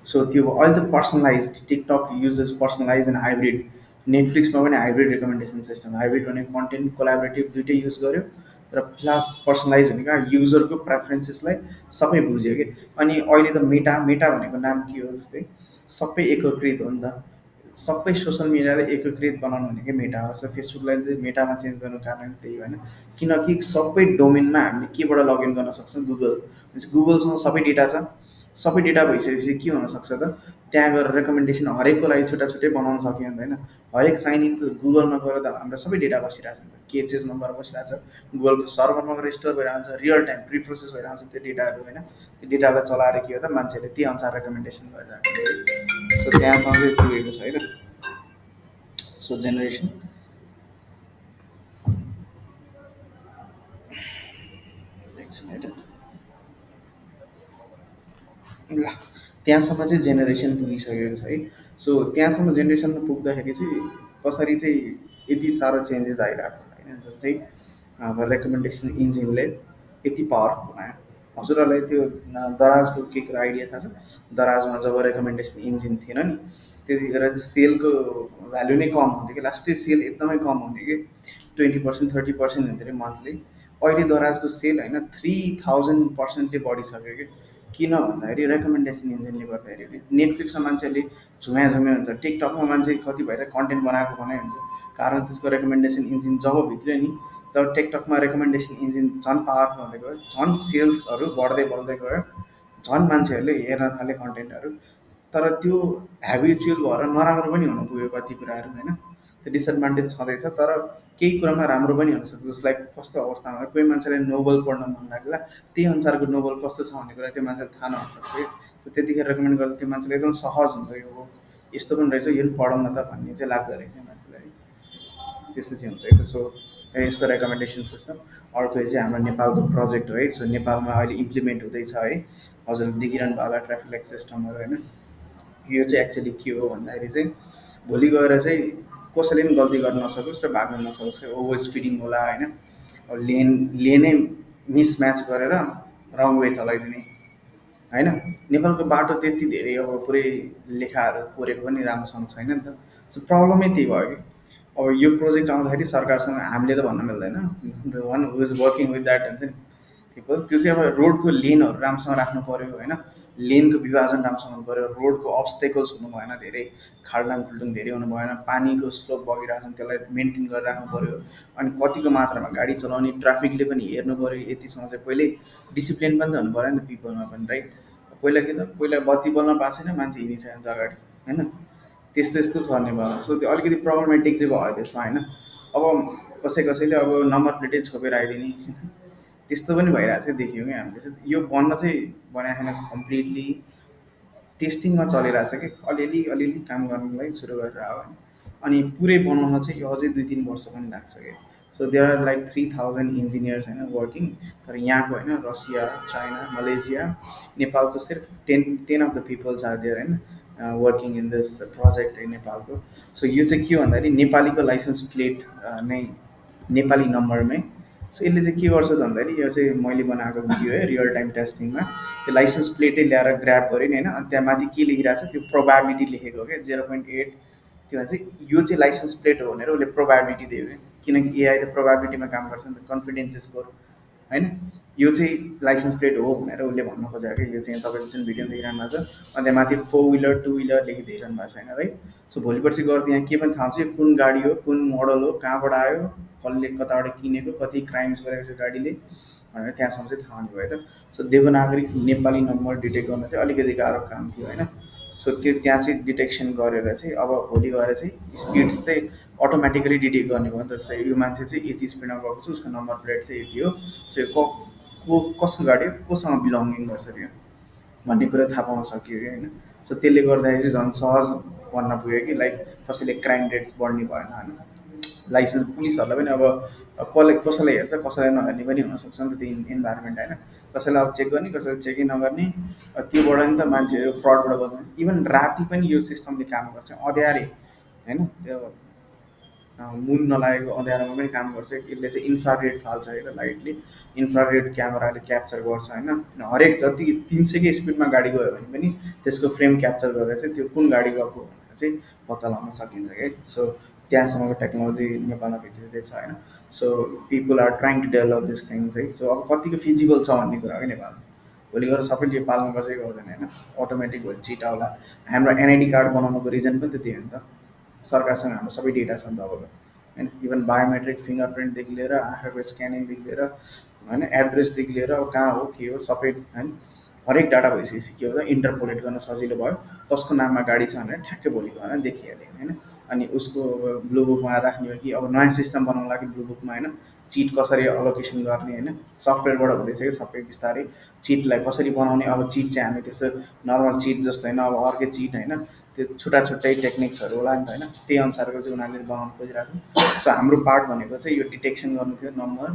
सो त्यो अहिले त personalize TikTok uses personalize and hybrid नेटफ्लिक्समा पनि हाइब्रिड रेकमेन्डेसन सिस्टम हाइब्रिड भनेको कन्टेन्ट कोलाबोरेटिभ दुइटै युज गर्यो र प्लस पर्सनलाइज भनेको युजरको प्रेफरेन्सेसलाई सबै बुझ्यो कि अनि अहिले त मेटा भनेको नाम के हो जस्तै सबै एकीकृत हो नि त सबै सोसियल मिडियालाई एकीकृत बनाउनु भनेकै मेटा हो सो फेसबुकलाई चाहिँ मेटामा चेन्ज गर्नु कारण त्यही होइन किनकि सबै डोमेनमा हामीले केबाट लगइन गर्न सक्छौँ गुगलसँग सबै डेटा छ सबै डेटा भइसकेपछि के हुनसक्छ त त्यहाँ गएर रेकमेन्डेसन हरेकको लागि छुट्टा छुट्टै बनाउन सकियो नि त होइन हरेक साइन इन त गुगलमा गएर त हाम्रो सबै डेटा बसिरहेको छ नि त केचेसमा गएर बसिरहेको छ गुगलको सर्भरमा गएर स्टोर भइरहेको छ रियल टाइम प्रिप्रोसेस भइरहेको छ त्यो डेटाहरू होइन त्यो डेटालाई चलाएर के हो त मान्छेले त्यही अनुसार रेकमेन्डेसन गरिरहेको सो त्यहाँसँग चाहिँ पुगेको छ है त सो जेनेरेसन है त ल त्यहाँसम्म चाहिँ जेनेरेसन पुगिसकेको छ है सो त्यहाँसम्म जेनेरेसनमा पुग्दाखेरि चाहिँ कसरी चाहिँ यति साह्रो चेन्जेस आइरहेको होइन जुन चाहिँ अब रेकमेन्डेसन इन्जिनले यति पावरफुल बनायो हजुरहरूलाई त्यो दराजको के कुरा आइडिया थाहा छ दराजमा जब रेकमेन्डेसन इन्जिन थिएन नि त्यतिखेर चाहिँ सेलको भ्याल्यु नै कम हुन्थ्यो कि लास्टै सेल एकदमै कम हुन्थ्यो कि 20% 30% हुन्थ्यो अरे मन्थली अहिले दराजको सेल होइन 3000%ले बढिसक्यो कि किन भन्दाखेरि रेकमेन्डेसन इन्जिनले गर्दाखेरि नेटफ्लिक्समा मान्छेले झुम्या हुन्छ टिकटकमा मान्छे कति भएर कन्टेन्ट बनाएको बनाइ हुन्छ कारण त्यसको रेकमेन्डेसन इन्जिन जब भित्र्यो नि तब टिकटकमा रेकमेन्डेसन इन्जिन झन् पावरफुल हुँदै गयो झन् सेल्सहरू बढ्दै गयो झन् मान्छेहरूले हेर्न थाले कन्टेन्टहरू तर त्यो ह्याबिचुअल भएर नराम्रो पनि हुन पुग्यो कति कुराहरू होइन त्यो डिसएडभान्टेज छँदैछ तर केही कुरामा राम्रो पनि हुनसक्छ जसलाई कस्तो अवस्थामा कोही मान्छेलाई नोबल पढ्न मन लाग्ला त्यही अनुसारको नोबल कस्तो छ भन्ने कुरा त्यो मान्छेले थाहा नहुनसक्छ कि त्यतिखेर रेकमेन्ड गर्दा त्यो मान्छेले एकदम सहज हुन्छ यो हो यस्तो पनि रहेछ यो पनि पढौँ न त भन्ने चाहिँ लाग्दो रहेछ मान्छेलाई त्यस्तो चाहिँ हुन्छ सो यस्तो रेकमेन्डेसन सिस्टम। अर्को चाहिँ हाम्रो नेपालको प्रोजेक्ट हो है। सो नेपालमा अहिले इम्प्लिमेन्ट हुँदैछ है, हजुरले देखिरहनु भयो होला ट्राफिक लाइट सिस्टमहरू होइन। यो चाहिँ एक्चुअली के हो भन्दाखेरि चाहिँ भोलि गएर चाहिँ कसैले पनि गल्ती गर्न नसकोस् र भाग्न नसकोस् क्या, ओभर स्पिडिङ होला होइन, अब लेनै मिसम्याच गरेर रङ वे चलाइदिने होइन। नेपालको बाटो त्यति धेरै अब पुरै लेखाहरू कोरेको पनि राम्रोसँग छैन नि त। सो प्रब्लमै त्यही भयो कि अब यो प्रोजेक्ट आउँदाखेरि सरकारसँग हामीले त भन्न मिल्दैन, the one who is working with that हुन्छ नि पिपल, त्यो चाहिँ अब रोडको लेनहरू राम्रोसँग राख्नु पऱ्यो होइन, लेनको विभाजन राम्रोसँग हुनु पऱ्यो, रोडको अब्स्टेकल्स हुनु भएन, धेरै खाल्डाङ खुल्डुङ धेरै हुनु भएन, पानीको स्लोप बगिरहेको छ त्यसलाई मेन्टेन गरेर राख्नु पऱ्यो। अनि कतिको मात्रामा गाडी चलाउने ट्राफिकले पनि हेर्नु पऱ्यो, यतिसँग चाहिँ पहिल्यै डिसिप्लिन पनि त हुनु पऱ्यो नि त पिपलमा पनि, राइट। पहिला के त, पहिला बत्ती बल्न पाएको छैन मान्छे हिँडिसकेको छ अगाडि होइन, त्यस्तो यस्तो छ नेपालमा। सो त्यो अलिकति प्रब्लमेटिक चाहिँ भयो त्यसमा होइन। अब कसैले अब नम्बर प्लेटै छोपेर आइदिने त्यस्तो पनि भइरहेको चाहिँ देख्यौँ कि हामीले चाहिँ। यो बन्न चाहिँ बनाएको छैन कम्प्लिटली, टेस्टिङमा चलिरहेको छ कि अलिअलि अलिअलि काम गर्नलाई सुरु गरेर आयो होइन। अनि पुरै बनाउन चाहिँ यो अझै 2-3 वर्ष पनि लाग्छ कि। So there are like 3000 engineers होइन वर्किङ, तर यहाँको होइन रसिया, चाइना, मलेसिया, नेपालको सिर्फ 10 of the peoples are there होइन working in this project in नेपालको। सो यो चाहिँ के हो भन्दाखेरि नेपालीको लाइसेन्स प्लेट नै नेपाली नम्बरमै। सो यसले चाहिँ के गर्छ त भन्दाखेरि, यो चाहिँ मैले बनाएको भिडियो है रियल टाइम टेस्टिङमा, त्यो लाइसेन्स प्लेटै ल्याएर ग्राप गरेँ नि होइन, अनि त्यहाँ माथि के लेखिरहेको छ त्यो प्रोबाबिलिटी लेखेको क्या 0.8, त्यो भन्छ यो चाहिँ लाइसेन्स प्लेट हो भनेर उसले प्रोबाबिलिटी दियो क्या। किनकि एआई त प्रोबाबिलिटीमा काम गर्छ नि त, कन्फिडेन्स स्कोर होइन। यो चाहिँ लाइसेन्स प्लेट हो भनेर उसले भन्न खोजेको कि यो चाहिँ तपाईँको जुन भिडियो देखिरहनु भएको छ, अनि त्यहाँ माथि 4 व्हिलर 2 व्हिलर लेखिदिइरहनु भएको छैन, राइट। सो भोलि पर्सि गएर यहाँ के पनि थाहा हुन्छ, यो कुन गाडी हो, कुन मोडल हो, कहाँबाट आयो, कसले कताबाट किनेको, कति क्राइम्स गरेको छ गाडीले भनेर त्यहाँसम्म चाहिँ थाहा हुने भयो त। सो देवनागरिक नेपाली नम्बर डिटेक्ट गर्न चाहिँ अलिकति गाह्रो काम थियो होइन। सो त्यो त्यहाँ चाहिँ डिटेक्सन गरेर चाहिँ अब भोलि गएर चाहिँ स्पिड्स चाहिँ अटोमेटिकली डिटेक्ट गर्ने भयो नि त। जस्तै यो मान्छे चाहिँ यति स्पिडमा गएको छ, उसको नम्बर प्लेट चाहिँ यति हो, सो यो कसको गाडी हो, कोसँग बिलोङ्गिङ गर्छ यो भन्ने कुरा थाहा पाउन सकियो कि होइन। सो त्यसले गर्दाखेरि चाहिँ झन् सहज भन्न पुग्यो कि लाइक कसैले क्राइम रेट्स बढ्ने भएन होइन। लाइसेन्स पुलिसहरूलाई पनि अब कसले कसैलाई हेर्छ कसैलाई नहेर्ने पनि हुनसक्छ नि त त्यो इन्भाइरोमेन्ट होइन। कसैलाई अब चेक गर्ने, कसैलाई चेकै नगर्ने, त्योबाट नि त मान्छेहरू फ्रडबाट बस्छ। इभन राति पनि यो सिस्टमले काम गर्छ, अँध्यारे होइन, त्यो मुन नलागेको अँध्यारोमा पनि काम गर्छ। यसले चाहिँ इन्फ्रारेड फाल्छ होइन, लाइटले इन्फ्रारेड क्यामेराले क्याप्चर गर्छ होइन। हरेक जति 300कै स्पिडमा गाडी गयो भने पनि त्यसको फ्रेम क्याप्चर गरेर चाहिँ त्यो कुन गाडी गएको भनेर चाहिँ पत्ता लगाउन सकिन्छ क्या। सो त्यहाँसम्मको टेक्नोलोजी नेपालमा भित्रिँदै छ होइन। So people are trying to develop this things है। सो अब कतिको फिजिबल छ भन्ने कुरा हो कि नेपालमा। भोलि गएर सबैले यो पाल्नु कसै गर्दैन होइन, अटोमेटिक भोलि चिट आउला। हाम्रो एनआइडी कार्ड बनाउनुको रिजन पनि त त्यही हो नि त, सरकारसँग हाम्रो सबै डेटा छ नि त अब होइन। इभन बायोमेट्रिक फिङ्गरप्रिन्टदेखि लिएर आँखाको स्क्यानिङदेखि लिएर होइन, एड्रेसदेखि लिएर अब कहाँ हो के हो सबै होइन, हरेक डाटा भइसकेपछि के हो त इन्टरपोलेट गर्न सजिलो भयो। कसको नाममा गाडी छ भनेर ठ्याक्कै भोलि गएर देखिहाल्यो होइन। अनि उसको ब्लू बुकमा राख्ने हो कि अब नयाँ सिस्टम बनाउनु लागि ब्लू बुकमा होइन, चिट कसरी अलोकेसन गर्ने होइन, सफ्टवेयरबाट हुँदैछ कि सबै बिस्तारै। चिटलाई कसरी बनाउने, अब चिट चाहिँ हामी त्यस्तो नर्मल चिट जस्तो होइन, अब अर्कै चिट होइन, त्यो छुट्टा छुट्टै टेक्निक्सहरू होला नि त होइन, त्यही अनुसारको चाहिँ उनीहरूले बनाउनु खोजिरहेको छ। सो हाम्रो पार्ट भनेको चाहिँ यो डिटेक्सन गर्नु थियो नम्बर,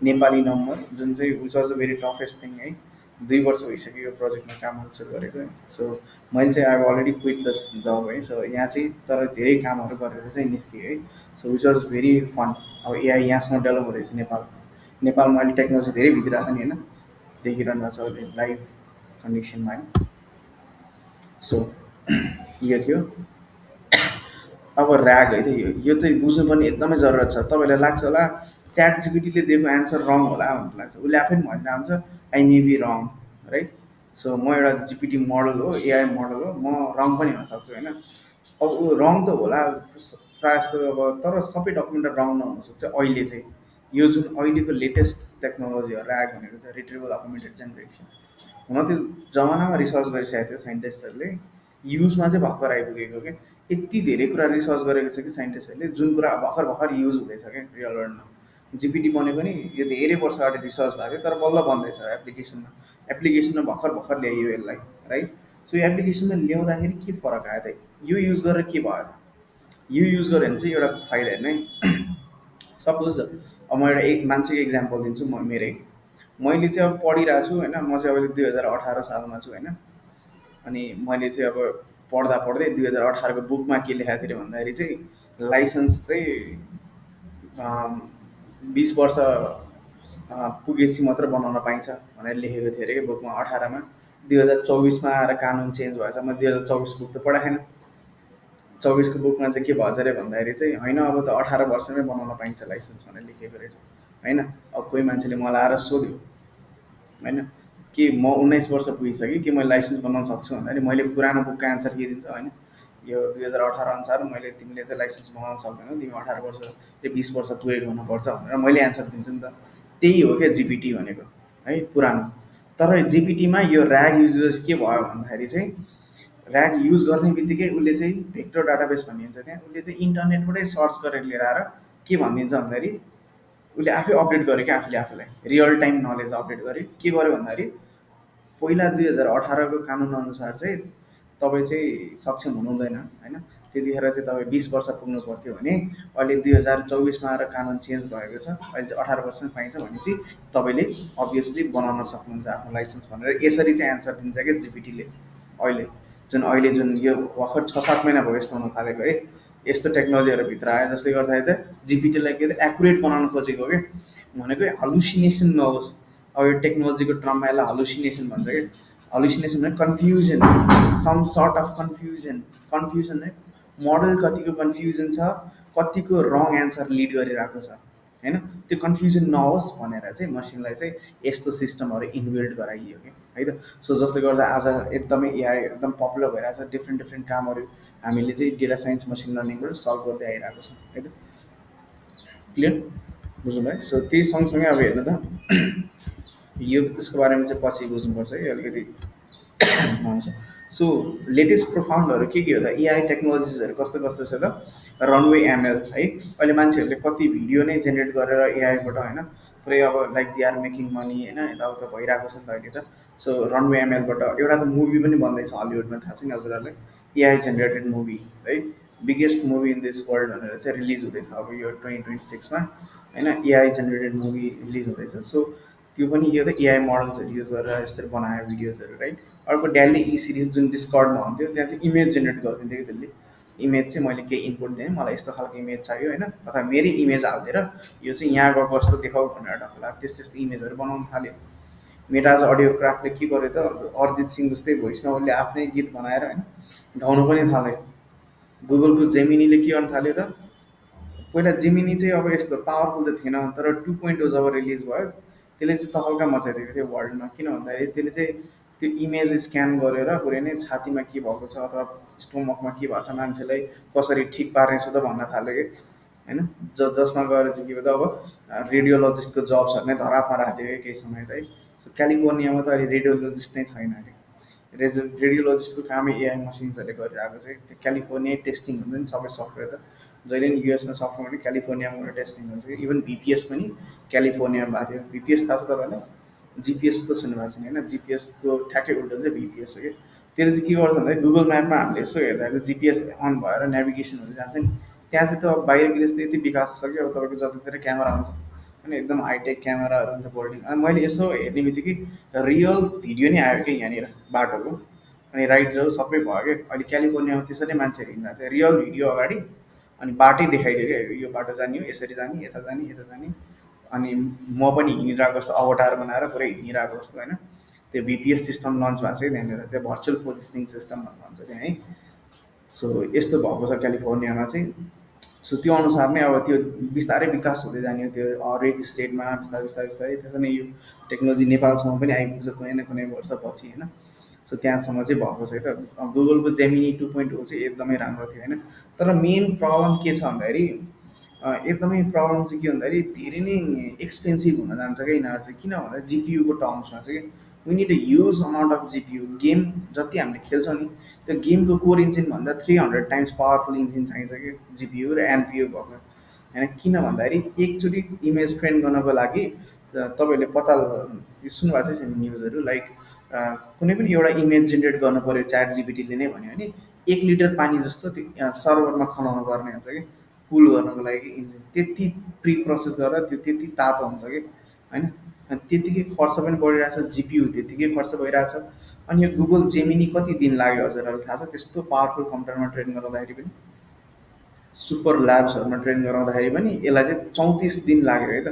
नेपाली नम्बर, जुन चाहिँ which was a very toughest thing है। 2 वर्ष भइसक्यो यो प्रोजेक्टमा काम गर्नु सुरु गरेको है। सो मैले चाहिँ अब अलरेडी क्विट द जब है। सो यहाँ चाहिँ तर धेरै कामहरू गरेर चाहिँ निस्केँ है। So which was very fun. अब एआई यहाँसम्म डेभलप हुँदैछ नेपालमा अहिले टेक्नोलोजी धेरै भित्रिरहेको नि होइन, देखिरहनु भएको छ अहिले लाइभ कन्डिसनमा होइन। सो यो थियो अब ऱ्याग है त, यो चाहिँ बुझ्नुपर्ने एकदमै जरुरत छ। तपाईँलाई लाग्छ होला च्याट जिपिटीले दिएको एन्सर रङ होला भन्ने लाग्छ, उसले आफै पनि भनिरहेको हुन्छ I may be wrong, right. So म एउटा जिपिटी मोडल हो, एआई मोडल हो, म रङ पनि हुन सक्छु होइन। अब ऊ रङ त होला प्रायः जस्तो अब, तर सबै डकुमेन्ट रङ नहुनसक्छ अहिले चाहिँ। यो जुन अहिलेको लेटेस्ट टेक्नोलोजी हो ऱ्याग भनेको चाहिँ रिट्रिभल अगमेन्टेड जेनरेसन, हुन त्यो जमानामा रिसर्च गरिसकेको थियो साइन्टिस्टहरूले, युजमा चाहिँ भर्खर आइपुगेको क्या। यति धेरै कुरा रिसर्च गरेको छ कि साइन्टिस्टहरूले, जुन कुरा भर्खर भर्खर युज हुँदैछ क्या रियल वर्ल्डमा। जिपिटी बनेको नि यो धेरै वर्ष अगाडि रिसर्च भएको थियो, तर बल्ल बन्दैछ एप्लिकेसनमा भर्खर भर्खर ल्याइयो यसलाई, राइट। सो यो एप्लिकेसनमा ल्याउँदाखेरि के फरक आयो त, यो युज गरेर के भयो त, यो युज गऱ्यो भने चाहिँ एउटा फाइदा हेर्नु है। सपोज अब म एउटा एक मान्छेको इक्जाम्पल दिन्छु, म मेरै मैले चाहिँ अब पढिरहेको छु होइन, म चाहिँ अब 2018 सालमा छु होइन। अनि मैले चाहिँ अब पढ्दा पढ्दै 2018को बुकमा के लेखाएको थियो अरे भन्दाखेरि चाहिँ लाइसेन्स चाहिँ 20 वर्ष पुगेपछि मात्र बनाउन पाइन्छ भनेर लेखेको थियो अरे कि बुकमा 18मा। 2024मा आएर कानुन चेन्ज भएछ। म 2024 बुक त पढाएन। 24को बुकमा चाहिँ के भएछ अरे भन्दाखेरि चाहिँ होइन अब त 18 वर्षमै बनाउन पाइन्छ लाइसेन्स भनेर लेखेको रहेछ होइन। अब कोही मान्छेले मलाई आएर सोध्यो होइन कि म 19 वर्ष पुगिसकेँ कि मैले लाइसेन्स बनाउन सक्छु भन्दाखेरि मैले पुरानो बुकको एन्सर के दिन्छ होइन, यो 2018 अनुसार मैले तिमीले चाहिँ लाइसेन्स बनाउन सक्दैनौ, तिमी 18 वर्ष 20 वर्ष पुगेको हुनुपर्छ भनेर मैले एन्सर दिन्छु नि त। त्यही हो क्या जिपिटी भनेको है, पुरानो। तर जिपिटीमा यो ऱ्याग युजर्स के भयो भन्दाखेरि चाहिँ ऱ्याग युज गर्ने बित्तिकै उसले चाहिँ भेक्टर डाटाबेस भन्ने हुन्छ त्यहाँ, उसले चाहिँ इन्टरनेटबाटै सर्च गरेर लिएर आएर के भनिदिन्छ भन्दाखेरि उसले आफै अपडेट गर्यो क्या आफूले आफूलाई रियल टाइम नलेज अपडेट गर्यो। के गर्यो भन्दाखेरि पहिला 2018को कानुन अनुसार चाहिँ तपाईँ चाहिँ सक्षम हुनुहुँदैन होइन, त्यतिखेर चाहिँ तपाईँ 20 वर्ष पुग्नु पर्थ्यो भने अहिले 2024मा आएर कानुन चेन्ज भएको छ, अहिले चाहिँ 18 वर्षमै पाइन्छ भनेपछि तपाईँले अभियसली बनाउन सक्नुहुन्छ आफ्नो लाइसेन्स भनेर यसरी चाहिँ एन्सर दिन्छ क्या जिपिटीले। अहिले जुन यो भर्खर 6-7 महिना भयो यस्तो हुन थालेको है, यस्तो टेक्नोलोजीहरू भित्र आयो जसले गर्दाखेरि त जिपिटीलाई के त एकुरेट बनाउन खोजेको क्या, भनेको हलुसिनेसन नहोस्। अब यो टेक्नोलोजीको टर्ममा यसलाई हलुसिनेसन भन्छ कि, हलुसिनेसन भने confusion, some sort of confusion. Confusion है, मोडल कतिको कन्फ्युजन छ, कतिको रङ एन्सर लिड गरिरहेको छ होइन, त्यो कन्फ्युजन नहोस् भनेर चाहिँ मसिनलाई चाहिँ यस्तो सिस्टमहरू इन्बिल्ड गराइयो कि है त। सो जसले गर्दा आज एकदमै एआई एकदम पपुलर भइरहेको छ, डिफ्रेन्ट डिफ्रेन्ट कामहरू हामीले चाहिँ डेटा साइन्स मसिन लर्निङबाट सल्भ गर्दै आइरहेको छौँ है त। क्लियर बुझ्नु भयो। सो त्यही सँगसँगै अब हेर्नु त यो त्यसको बारेमा चाहिँ पछि बुझ्नुपर्छ कि अलिकति हुन्छ। सो लेटेस्ट प्रोफाउन्डहरू के हो त, एआई टेक्नोलोजिसहरू कस्तो कस्तो छ त, रनवे एमएल है। अहिले मान्छेहरूले कति भिडियो नै जेनेरेट गरेर एआईबाट होइन, पुरै अब like they are making money होइन, यताउता भइरहेको छ नि त अहिले त। सो रनवे एमएलबाट एउटा त मुभी पनि बन्दैछ हलिउडमा, थाहा छ नि हजुरहरूलाई, एआई जेनेरेटेड मुभी है, biggest movie in this world भनेर चाहिँ रिलिज हुँदैछ अब यो 2026मा होइन, एआई जेनेरेटेड मुभी रिलिज हुँदैछ। सो त्यो पनि यो त एआई मोडल्सहरू युज गरेर यसरी बनायो भिडियोजहरू राइट। अर्को डेली ई सिरिज जुन डिस्कर्डमा हुन्थ्यो, त्यहाँ चाहिँ इमेज जेनेरेट गरिदिन्थ्यो कि त्यसले। इमेज चाहिँ मैले केही इनपुट दिएँ, मलाई यस्तो खालको इमेज चाहियो होइन, अथवा मेरै इमेज हालिदिएर यो चाहिँ यहाँ गएको जस्तो देखाऊ भनेर ढक्ला त्यस्तो त्यस्तो इमेजहरू बनाउनु थाल्यो। मेटाज अडियो क्राफ्टले के गर्यो त, अरिजित सिंह जस्तै भोइसमा उसले आफ्नै गीत बनाएर होइन गाउनु पनि थाल्यो। गुगलको जेमिनीले के गर्न थाल्यो त, पहिला जेमिनी चाहिँ अब यस्तो पावरफुल त थिएन, तर 2.0 जब रिलिज भयो त्यसले चाहिँ तहल्का मचाइदिएको थियो वर्ल्डमा। किन भन्दाखेरि त्यसले चाहिँ त्यो इमेज स्क्यान गरेर पुरै नै छातीमा के भएको छ अथवा स्टोमकमा के भएको छ मान्छेलाई कसरी ठिक पार्ने छु त भन्न थाल्यो कि होइन। जसमा गएर चाहिँ के भयो त अब रेडियोलोजिस्टको जब्सहरू नै धरापमा राखिदियो कि केही समय त है। सो क्यालिफोर्नियामा त अहिले रेडियोलोजिस्ट नै छैन अरे, रेडियोलोजिस्टको कामै एआई मसिन्सहरूले गरिरहेको छ। त्यो क्यालिफोर्निया टेस्टिङ हुन्छ नि सबै सफ्टवेयर त, जहिले नि युएसमा सफ्टवेयर पनि क्यालिफोर्नियामा गएर टेस्टिङ हुन्छ कि। इभन भिपिएस पनि क्यालिफोर्नियामा भएको थियो। भिपिएस थाहा छ तपाईँलाई, जिपिएस त सुन्नुभएको छैन होइन, जिपिएसको ठ्याक्कै उल्टो चाहिँ भिपिएस हो कि। त्यसले चाहिँ के गर्छ भन्दाखेरि गुगल म्यापमा हामीले यसो हेर्दाखेरि जिपिएस अन भएर नेभिगेसनहरू जान्छ नि, त्यहाँ चाहिँ त अब बाहिरको देश त यति विकास छ कि अब तपाईँको जतातिर क्यामेरा हुन्छ अनि एकदम हाइटेक क्यामेराहरू हुन्छ बोल्डिङ। अनि मैले यसो हेर्ने बित्तिकै रियल भिडियो नै आयो कि यहाँनिर बाटोको, अनि राइट जाऊ सबै भयो क्या। अहिले क्यालिफोर्नियामा त्यसरी मान्छेहरू हिँड्दा चाहिँ रियल भिडियो अगाडि अनि बाटै देखाइदियो क्या, यो बाटो जाने हो, यसरी जाने, यता जाने, यता जाने। अनि म पनि हिँडिरहेको जस्तो अवतार बनाएर पुरै हिँडिरहेको जस्तो होइन। त्यो भिपिएस सिस्टम लन्च भएको छ कि त्यहाँनिर, त्यो भर्चुअल पोजिसनिङ सिस्टम भन्छ त्यहाँ है। सो यस्तो भएको छ क्यालिफोर्नियामा चाहिँ। सो त्यो अनुसार नै अब त्यो बिस्तारै विकास हुँदै जाने हो त्यो हरेक स्टेटमा बिस्तारै बिस्तारै बिस्तारै। त्यसरी नै यो टेक्नोलोजी नेपालसम्म पनि आइपुग्छ कुनै न कुनै वर्षपछि होइन। सो त्यहाँसम्म चाहिँ भएको छ त। गुगलको जेमिनी 2.0 चाहिँ एकदमै राम्रो थियो होइन। तर मेन प्रब्लम के छ भन्दाखेरि एकदमै प्रब्लम चाहिँ के भन्दाखेरि धेरै नै एक्सपेन्सिभ हुन जान्छ क्या यिनीहरू चाहिँ। किन भन्दा जिपियुको टर्म्समा चाहिँ we need a huge amount of GPU. Game जति हामीले खेल्छौँ नि त्यो गेमको कोर इन्जिनभन्दा 300 टाइम्स पावरफुल इन्जिन चाहिन्छ कि जिपियु र एनपियु भएको होइन। किन भन्दाखेरि एकचोटि इमेज ट्रेन गर्नको लागि तपाईँहरूले पत्ता सुन्नुभएको चाहिँ छैन न्युजहरू, लाइक कुनै पनि एउटा इमेज जेनेरेट गर्नु पऱ्यो च्याट जिपिटीले नै भन्यो भने 1 लिटर पानी जस्तो त्यो सर्भरमा खनाउनु पर्ने हुन्छ कि। कुल गर्नको लागि इन्जिन त्यति प्रि प्रोसेस गरेर त्यो त्यति तातो हुन्छ कि होइन। अनि त्यतिकै खर्च पनि बढिरहेको छ, जिपियु त्यतिकै खर्च भइरहेको छ। अनि यो गुगल जेमिनी कति दिन लाग्यो हजुरहरूलाई थाहा छ? त्यस्तो पावरफुल कम्प्युटरमा ट्रेन गराउँदाखेरि पनि, सुपर ल्याब्सहरूमा ट्रेन गराउँदाखेरि पनि यसलाई चाहिँ 34 दिन लाग्यो है त।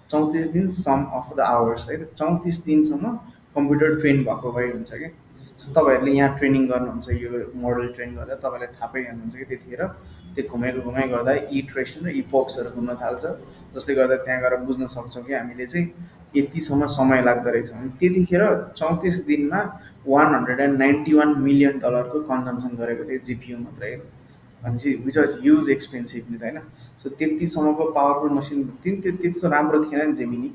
34 दिन सम अफ द आवर्स है त, 34 दिनसम्म कम्प्युटर ट्रेन भएको भइ हुन्छ कि। तपाईँहरूले यहाँ ट्रेनिङ गर्नुहुन्छ, यो मोडल ट्रेन गर्दा तपाईँलाई थाहा पाइहाल्नुहुन्छ कि त्यतिखेर त्यो घुमाइको घुमाइ गर्दा इट्रेसन र इपोक्सहरू घुम्न थाल्छ। जसले गर्दा त्यहाँ गएर बुझ्न सक्छौँ कि हामीले चाहिँ यतिसम्म समय लाग्दो रहेछ भने त्यतिखेर 34 दिनमा $191 मिलियन कन्जम्सन गरेको थियो जिपियु मात्रै। भनेपछि विच वाज ह्युज एक्सपेन्सिभ नि त होइन। सो त्यतिसम्मको पावरफुल मसिन त्यस्तो राम्रो थिएन नि जेमिनी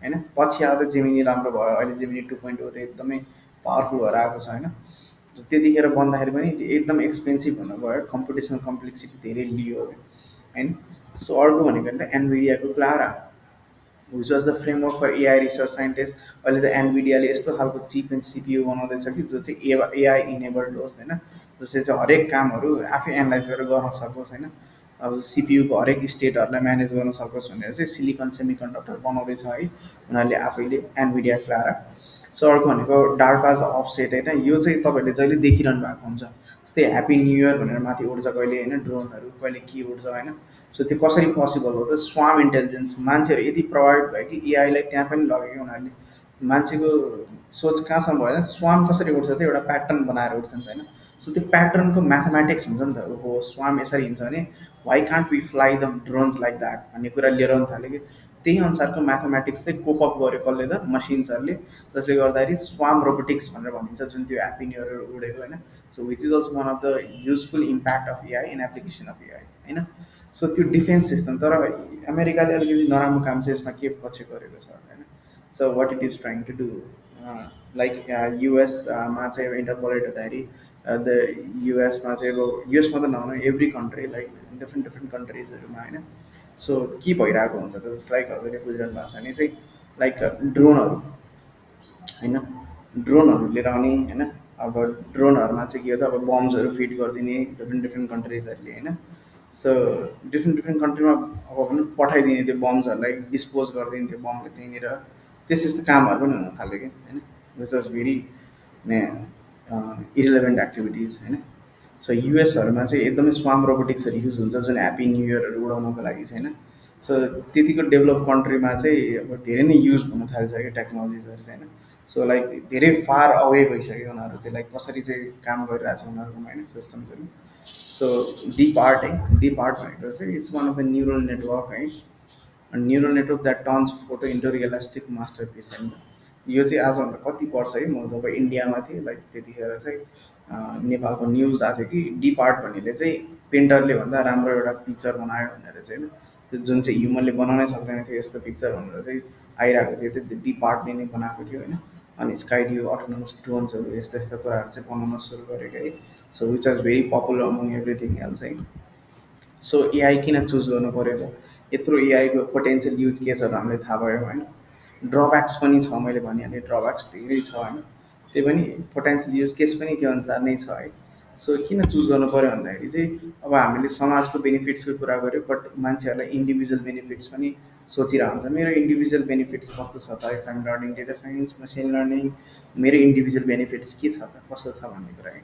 होइन। पछि आएर जेमिनी राम्रो भयो, अहिले जेमिनी 2.0 त एकदमै पावरफुल भएर आएको छ होइन। त्यतिखेर बन्दाखेरि पनि त्यो एकदम एक्सपेन्सिभ हुन गयो, कम्पिटिसन कम्प्लेक्सिटी धेरै लियो होइन। सो अर्को भनेको त एनभिडियाको क्लारा, which was the framework for AI research scientist. अहिले त एनभिडियाले यस्तो खालको चिप एन्ड सिपियु बनाउँदैछ कि जो चाहिँ एआई इनेबल्ड होस् होइन, जसले चाहिँ हरेक कामहरू आफै एनालाइज गरेर गर्न सकोस् होइन। अब सिपियुको हरेक स्टेटहरूलाई म्यानेज गर्न सकोस् भनेर चाहिँ सिलिकन सेमी कन्डक्टर बनाउँदैछ है उनीहरूले आफैले, एनभिडिया क्लारा। सो अर्को भनेको डार्पाज अफसेट होइन। यो चाहिँ तपाईँहरूले जहिले देखिरहनु भएको हुन्छ, जस्तै ह्याप्पी न्यु इयर भनेर माथि उड्छ कहिले होइन, ड्रोनहरू कहिले के उड्छ होइन। सो त्यो कसरी पोसिबल हो त? स्वाम इन्टेलिजेन्स, मान्छेहरू यति प्रभावित भयो कि एआईलाई त्यहाँ पनि लग्यो कि उनीहरूले। मान्छेको सोच कहाँसम्म भयो, स्वाम कसरी उड्छ त? एउटा प्याटर्न बनाएर उड्छ नि त होइन। सो त्यो प्याटर्नको म्याथमेटिक्स हुन्छ नि त, हो स्वाम यसरी हिँड्छ भने why can't we fly the drones like that भन्ने कुरा लिएर आउनु थाल्यो कि। त्यही अनुसारको म्याथमेटिक्स चाहिँ कोपअप गर्यो कसले त? मसिन्सहरूले। जसले गर्दाखेरि स्वाम रोबोटिक्स भनेर भनिन्छ जुन त्यो ह्याप्पी न्यु इयर उडेको होइन। So which is also one of the useful impact of AI in application of AI होइन। सो त्यो डिफेन्स सिस्टम, तर अमेरिकाले अलिकति नराम्रो काम चाहिँ यसमा के पछि गरेको छ होइन। So what it is trying to do, like युएसमा चाहिँ अब इन्टरपोलेट हुँदाखेरि द युएसमा चाहिँ अब युएसमा त नभनौँ, every country like different different कन्ट्रिजहरूमा होइन। सो के भइरहेको हुन्छ त, जस्ट लाइक हजुरले बुझिरहनु भएको छ भने चाहिँ लाइक ड्रोनहरू होइन, ड्रोनहरू लिएर आउने होइन। अब ड्रोनहरूमा चाहिँ के हो त, अब बम्सहरू फिट गरिदिने डिफ्रेन्ट डिफ्रेन्ट कन्ट्रिजहरूले होइन। सो डिफ्रेन्ट डिफ्रेन्ट कन्ट्रीमा अब भनौँ पठाइदिने त्यो बम्सहरूलाई डिस्पोज गरिदिने त्यो बमले त्यहीँनिर, त्यस्तो त्यस्तो कामहरू पनि हुन थाल्यो कि होइन। Which was very irrelevant activities होइन। सो युएसहरूमा चाहिँ एकदमै स्वाम रोबोटिक्सहरू युज हुन्छ जुन ह्याप्पी न्यु इयरहरू उडाउनको लागि चाहिँ होइन। सो त्यतिको डेभलप कन्ट्रीमा चाहिँ अब धेरै नै युज हुन थालिसक्यो टेक्नोलोजिजहरू चाहिँ होइन। सो लाइक धेरै फार अवे भइसक्यो उनीहरू चाहिँ, लाइक कसरी चाहिँ काम गरिरहेको छ उनीहरूकोमा होइन सिस्टम्सहरू। सो डिप आर्ट है, डिप आर्ट भनेको चाहिँ it's one of the neural network है, neural network that turns photo into realistic masterpiece होइन। यो चाहिँ आजभन्दा कति वर्ष है, म जब इन्डियामा थिएँ लाइक त्यतिखेर चाहिँ नेपालको न्युज आएको थियो कि डिप आर्ट भन्नेले चाहिँ पेन्टरले भन्दा राम्रो एउटा पिक्चर बनायो भनेर चाहिँ होइन। त्यो जुन चाहिँ ह्युमनले बनाउनै सक्दैन थियो यस्तो पिक्चर भनेर चाहिँ आइरहेको थियो, त्यो डिप आर्टले नै बनाएको थियो होइन। अनि स्काइडियो अटोनोमस ड्रोन्सहरू यस्ता यस्ता कुराहरू चाहिँ बनाउन सुरु गरेको है। So which was very popular among everything else है। सो एआई किन चुज गर्नु पऱ्यो त? यत्रो एआईको पोटेन्सियल युज के छ त हामीलाई थाहा भयो होइन। ड्रब्याक्स पनि छ, मैले भनिहालेँ ड्रब्याक्स धेरै छ होइन। त्यही पनि पोटेन्सियल युज केस पनि त्यो अनुसार नै छ है। सो किन चुज गर्नु पऱ्यो भन्दाखेरि चाहिँ अब हामीले समाजको बेनिफिट्सको कुरा गऱ्यो, बट मान्छेहरूलाई इन्डिभिजुअल बेनिफिट्स पनि सोचिरहेको हुन्छ। मेरो इन्डिभिजुअल बेनिफिट्स कस्तो छ त? If I'm learning data science, machine learning, मेरो इन्डिभिजुअल बेनिफिट्स के छ त, कस्तो छ भन्ने कुरा है।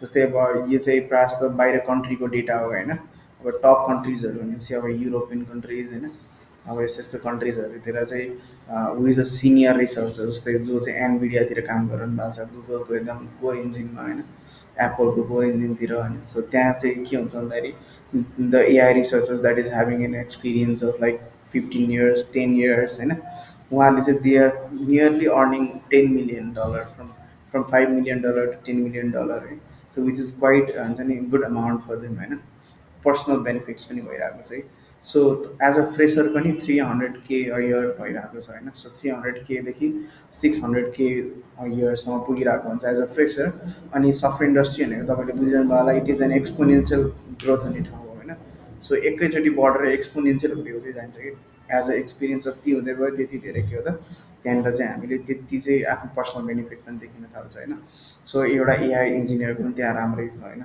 जस्तै अब यो चाहिँ प्रायः जस्तो बाहिर कन्ट्रीको डेटा हो होइन। अब टप कन्ट्रिजहरू भनेपछि अब युरोपियन कन्ट्रिज होइन, अब यस्तो यस्तो कन्ट्रिजहरूतिर चाहिँ हु इज अ सिनियर रिसर्चर, जस्तै जो चाहिँ एनभिडियातिर काम गरिरहनु भएको छ, गुगलको एकदम कोर इन्जिनमा होइन, एप्पलको कोर इन्जिनतिर होइन। सो त्यहाँ चाहिँ के हुन्छ भन्दाखेरि the AI researchers that is having an experience of like 15 years 10 years होइन, उहाँहरूले चाहिँ they are nearly earning $10 million from $5 million to $10 million है। सो विच इज क्वाइट हुन्छ नि गुड अमाउन्ट फर देम होइन। पर्सनल बेनिफिट्स पनि भइरहेको छ है। सो एज अ फ्रेसर पनि 300K अ इयर भइरहेको छ होइन। सो 300Kदेखि 600K अ इयरसम्म पुगिरहेको हुन्छ एज अ फ्रेसर। अनि सफ्टवेयर इन्डस्ट्री भनेको तपाईँले बुझिरहनु भयो होला, it is an exponential growth हुने ठाउँ हो होइन। सो एकैचोटि बढेर एक्सपोनेन्सियल हुँदै हुँदै जान्छ कि एज अ एक्सपिरियन्स जति हुँदै गयो त्यति धेरै के हो त, त्यहाँनिर चाहिँ हामीले त्यति चाहिँ आफ्नो पर्सनल बेनिफिट पनि देखिन थाल्छ होइन। सो एउटा एआई इन्जिनियर पनि त्यहाँ राम्रै छ होइन।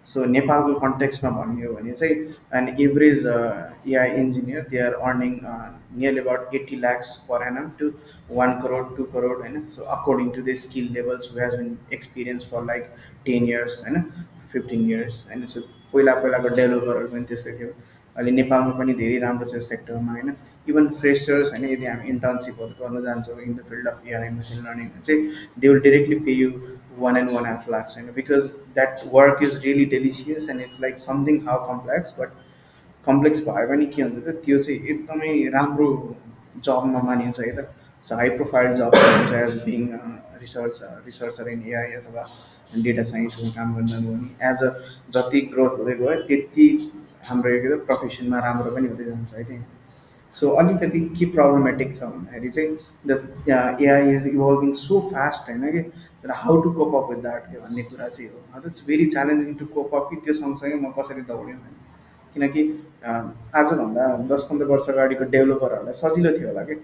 सो नेपालको कन्टेक्स्टमा भन्ने हो भने चाहिँ an average AI engineer they are earning nearly about 80 lakhs per annum to 1 crore 2 crore होइन. So according to the skill levels who has been experience for like 10 years होइन, 15 years होइन. सो पहिला पहिलाको डेभलोपरहरू पनि त्यस्तै थियो. अहिले नेपालमा पनि धेरै राम्रो छ सेक्टरमा होइन. इभन फ्रेसर्स होइन, यदि हामी इन्टर्नसिपहरू गर्न जान्छौँ in the field of AI machine learning चाहिँ they will directly pay you 1 and 1.5 lakhs होइन, because that work is really delicious and it's like something how complex. But complex भयो भने के हुन्छ त, त्यो चाहिँ एकदमै राम्रो जबमा मानिन्छ है त. सो हाई प्रोफाइल जब हुन्छ as being researcher in AI अथवा डेटा साइन्सको काम गर्न गयो भने एज अ जति ग्रोथ हुँदै गयो त्यति हाम्रो यो प्रोफेसनमा राम्रो पनि हुँदै जान्छ है त्यहाँ. सो अलिकति के प्रब्लमेटिक छ भन्दाखेरि चाहिँ the AI is evolving so fast होइन कि, र how to cope up with that के भन्ने कुरा चाहिँ हो. It's very challenging to cope up कि त्यो सँगसँगै म कसरी दौड्यो भने. किनकि आजभन्दा 10-15 वर्ष अगाडिको डेभलोपरहरूलाई सजिलो थियो होला कि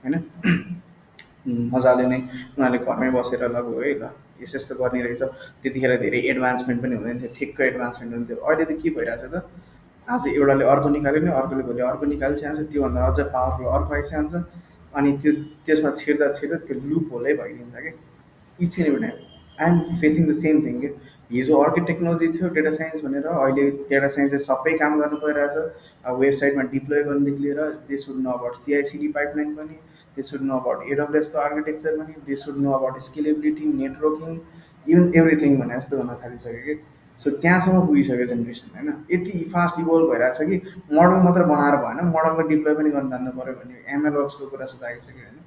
होइन. मजाले नै उनीहरूले घरमै बसेर लगु है ल यस यस्तो गर्ने रहेछ. त्यतिखेर धेरै एडभान्समेन्ट पनि हुँदैन थियो, ठिक्क एडभान्समेन्ट हुन्थ्यो. अहिले त के भइरहेछ त, आज एउटाले अर्को निकाल्यो नि अर्कोले भोलि अर्को निकालिसकेको त्योभन्दा अझ पावरफुल अर्को आइसकेको हुन्छ. अनि त्यो त्यसमा छिर्दा छिर्दा त्यो लुप होलै भइदिन्छ कि each and every time. I am facing the same thing कि हिजो अर्कै टेक्नोलोजी थियो डेटा साइन्स भनेर, अहिले डेटा साइन्सले सबै काम गर्नु परिरहेछ. अब वेबसाइटमा डिप्लोय गर्नुदेखि लिएर they should know about CICD pipeline पनि, दे सुड नो अबाउट एडब्लुएसको आर्किटेक्चर पनि, they should know about scalability networking even everything भने जस्तो गर्न थालिसक्यो कि. सो त्यहाँसम्म पुगिसक्यो जेनेरेसन होइन. यति फास्ट इभल्भ भइरहेको छ कि मोडल मात्र बनाएर भएन, मोडलको डिप्लोय पनि गर्न जान्नु पऱ्यो भन्ने एमएलओक्सको कुरा सुधा आइसक्यो होइन.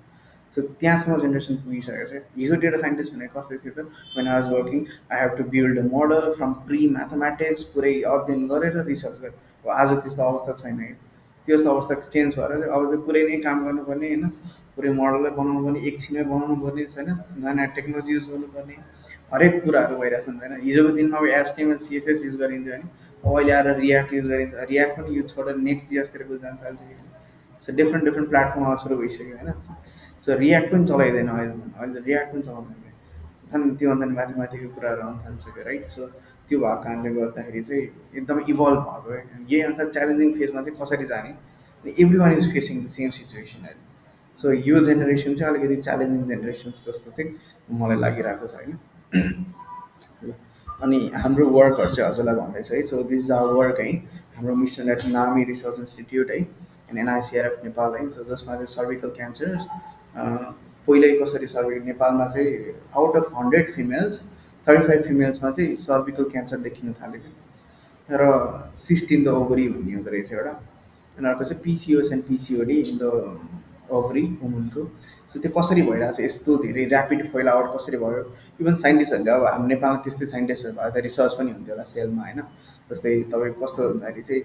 सो त्यहाँसम्म जेनेरेसन पुगिसकेको छ. हिजो डेटा साइन्टिस्ट भनेको कस्तो थियो त, when I was working I have to build a model from pre mathematics पुरै अध्ययन गरेर रिसर्च गरेर. अब आज त्यस्तो अवस्था छैन है. त्यस्तो अवस्था चेन्ज भएर अब चाहिँ पुरै नै काम गर्नुपर्ने होइन, पुरै मोडललाई बनाउनु पर्ने, एकछिनमै बनाउनु पर्ने छैन, नयाँ नयाँ टेक्नोलोजी युज गर्नुपर्ने, हरेक कुराहरू भइरहेको छ होइन. हिजोको दिनमा अब एचटिएमएल सिएसएस युज गरिन्थ्यो होइन, अब अहिले आएर रियाक्ट युज गरिन्छ. रियाक्ट पनि युज छोडेर नेक्स्ट जिएसतिर जान थाल्छ. सो डिफ्रेन्ट डिफ्रेन्ट प्लेटफर्ममा सुरु भइसक्यो होइन. सो रियाक्ट पनि चलाइँदैन अहिले, अहिले रियाक्ट पनि चलाउँदैन. अनि त्योभन्दा नि माथि माथिको कुराहरू आउनु थालिसक्यो राइट. सो त्यो भएको कारणले गर्दाखेरि चाहिँ एकदमै इभल्भ भएको है. यही अनुसार च्यालेन्जिङ फेजमा चाहिँ कसरी जाने, every one is facing the same situation अहिले. सो यो जेनेरेसन चाहिँ अलिकति च्यालेन्जिङ जेनेरेसन्स जस्तो चाहिँ मलाई लागिरहेको छ होइन. अनि हाम्रो वर्कहरू चाहिँ हजुरलाई भन्दैछ है. So this is our work है. हाम्रो mission at NAAMII research institute है एन्ड एनआइसिआरएफ नेपाल है. सो जसमा चाहिँ सर्भिकल क्यान्सर पहिल्यै कसरी सर्भिकल नेपालमा चाहिँ आउट अफ 100 फिमेल्स 35 फिमेल्समा चाहिँ सर्भिकल क्यान्सर देखिन थालेको. र सिस्ट इन द ओभरी भन्ने हुँदो रहेछ एउटा. अनि अर्को चाहिँ PCOS and PCOD in the ovary वुमनको. सो त्यो कसरी भइरहेको छ, यस्तो धेरै ऱ्यापिड फैलावट कसरी भयो. इभन साइन्टिस्टहरूले अब हाम्रो नेपालमा त्यस्तै साइन्टिस्टहरू भए त रिसर्च पनि हुन्थ्यो होला सेलमा होइन. जस्तै तपाईँको कस्तो भन्दाखेरि चाहिँ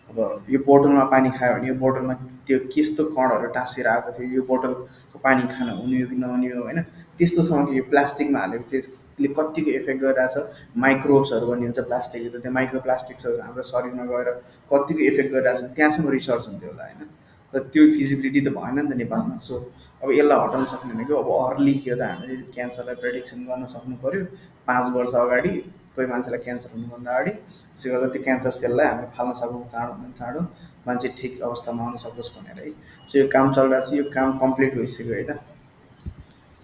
अब यो बोतलमा पानी खायो भने यो बोतलमा त्यो कस्तो कणहरू टाँसिएर आएको थियो, यो बोतलको पानी खान हुने हो कि नहुने हो होइन. त्यस्तोसँग कि यो प्लास्टिकमा हालेको चिजले कतिको इफेक्ट गरिरहेछ. माइक्रोब्सहरू भन्ने हुन्छ प्लास्टिक, त्यो माइक्रो प्लास्टिक्सहरू हाम्रो शरीरमा गएर कतिको इफेक्ट गरिरहेछ त्यहाँसम्म रिसर्च हुन्थ्यो होला होइन. तर त्यो फिजिबिलिटी त भएन नि त नेपालमा. सो अब यसलाई हटाउन सक्ने भनेको अब अर्ली के हो त, हामीले क्यान्सरलाई प्रेडिक्सन गर्न सक्नु पऱ्यो 5 वर्ष अगाडि, कोही मान्छेलाई क्यान्सर हुनुभन्दा अगाडि. त्यसले गर्दा त्यो क्यान्सर सेललाई हामीले फाल्न सकौँ चाँडोभन्दा चाँडो, मान्छे ठिक अवस्थामा आउन सकोस् भनेर है. सो यो काम चलिरहेको छ, यो काम कम्प्लिट भइसक्यो है त.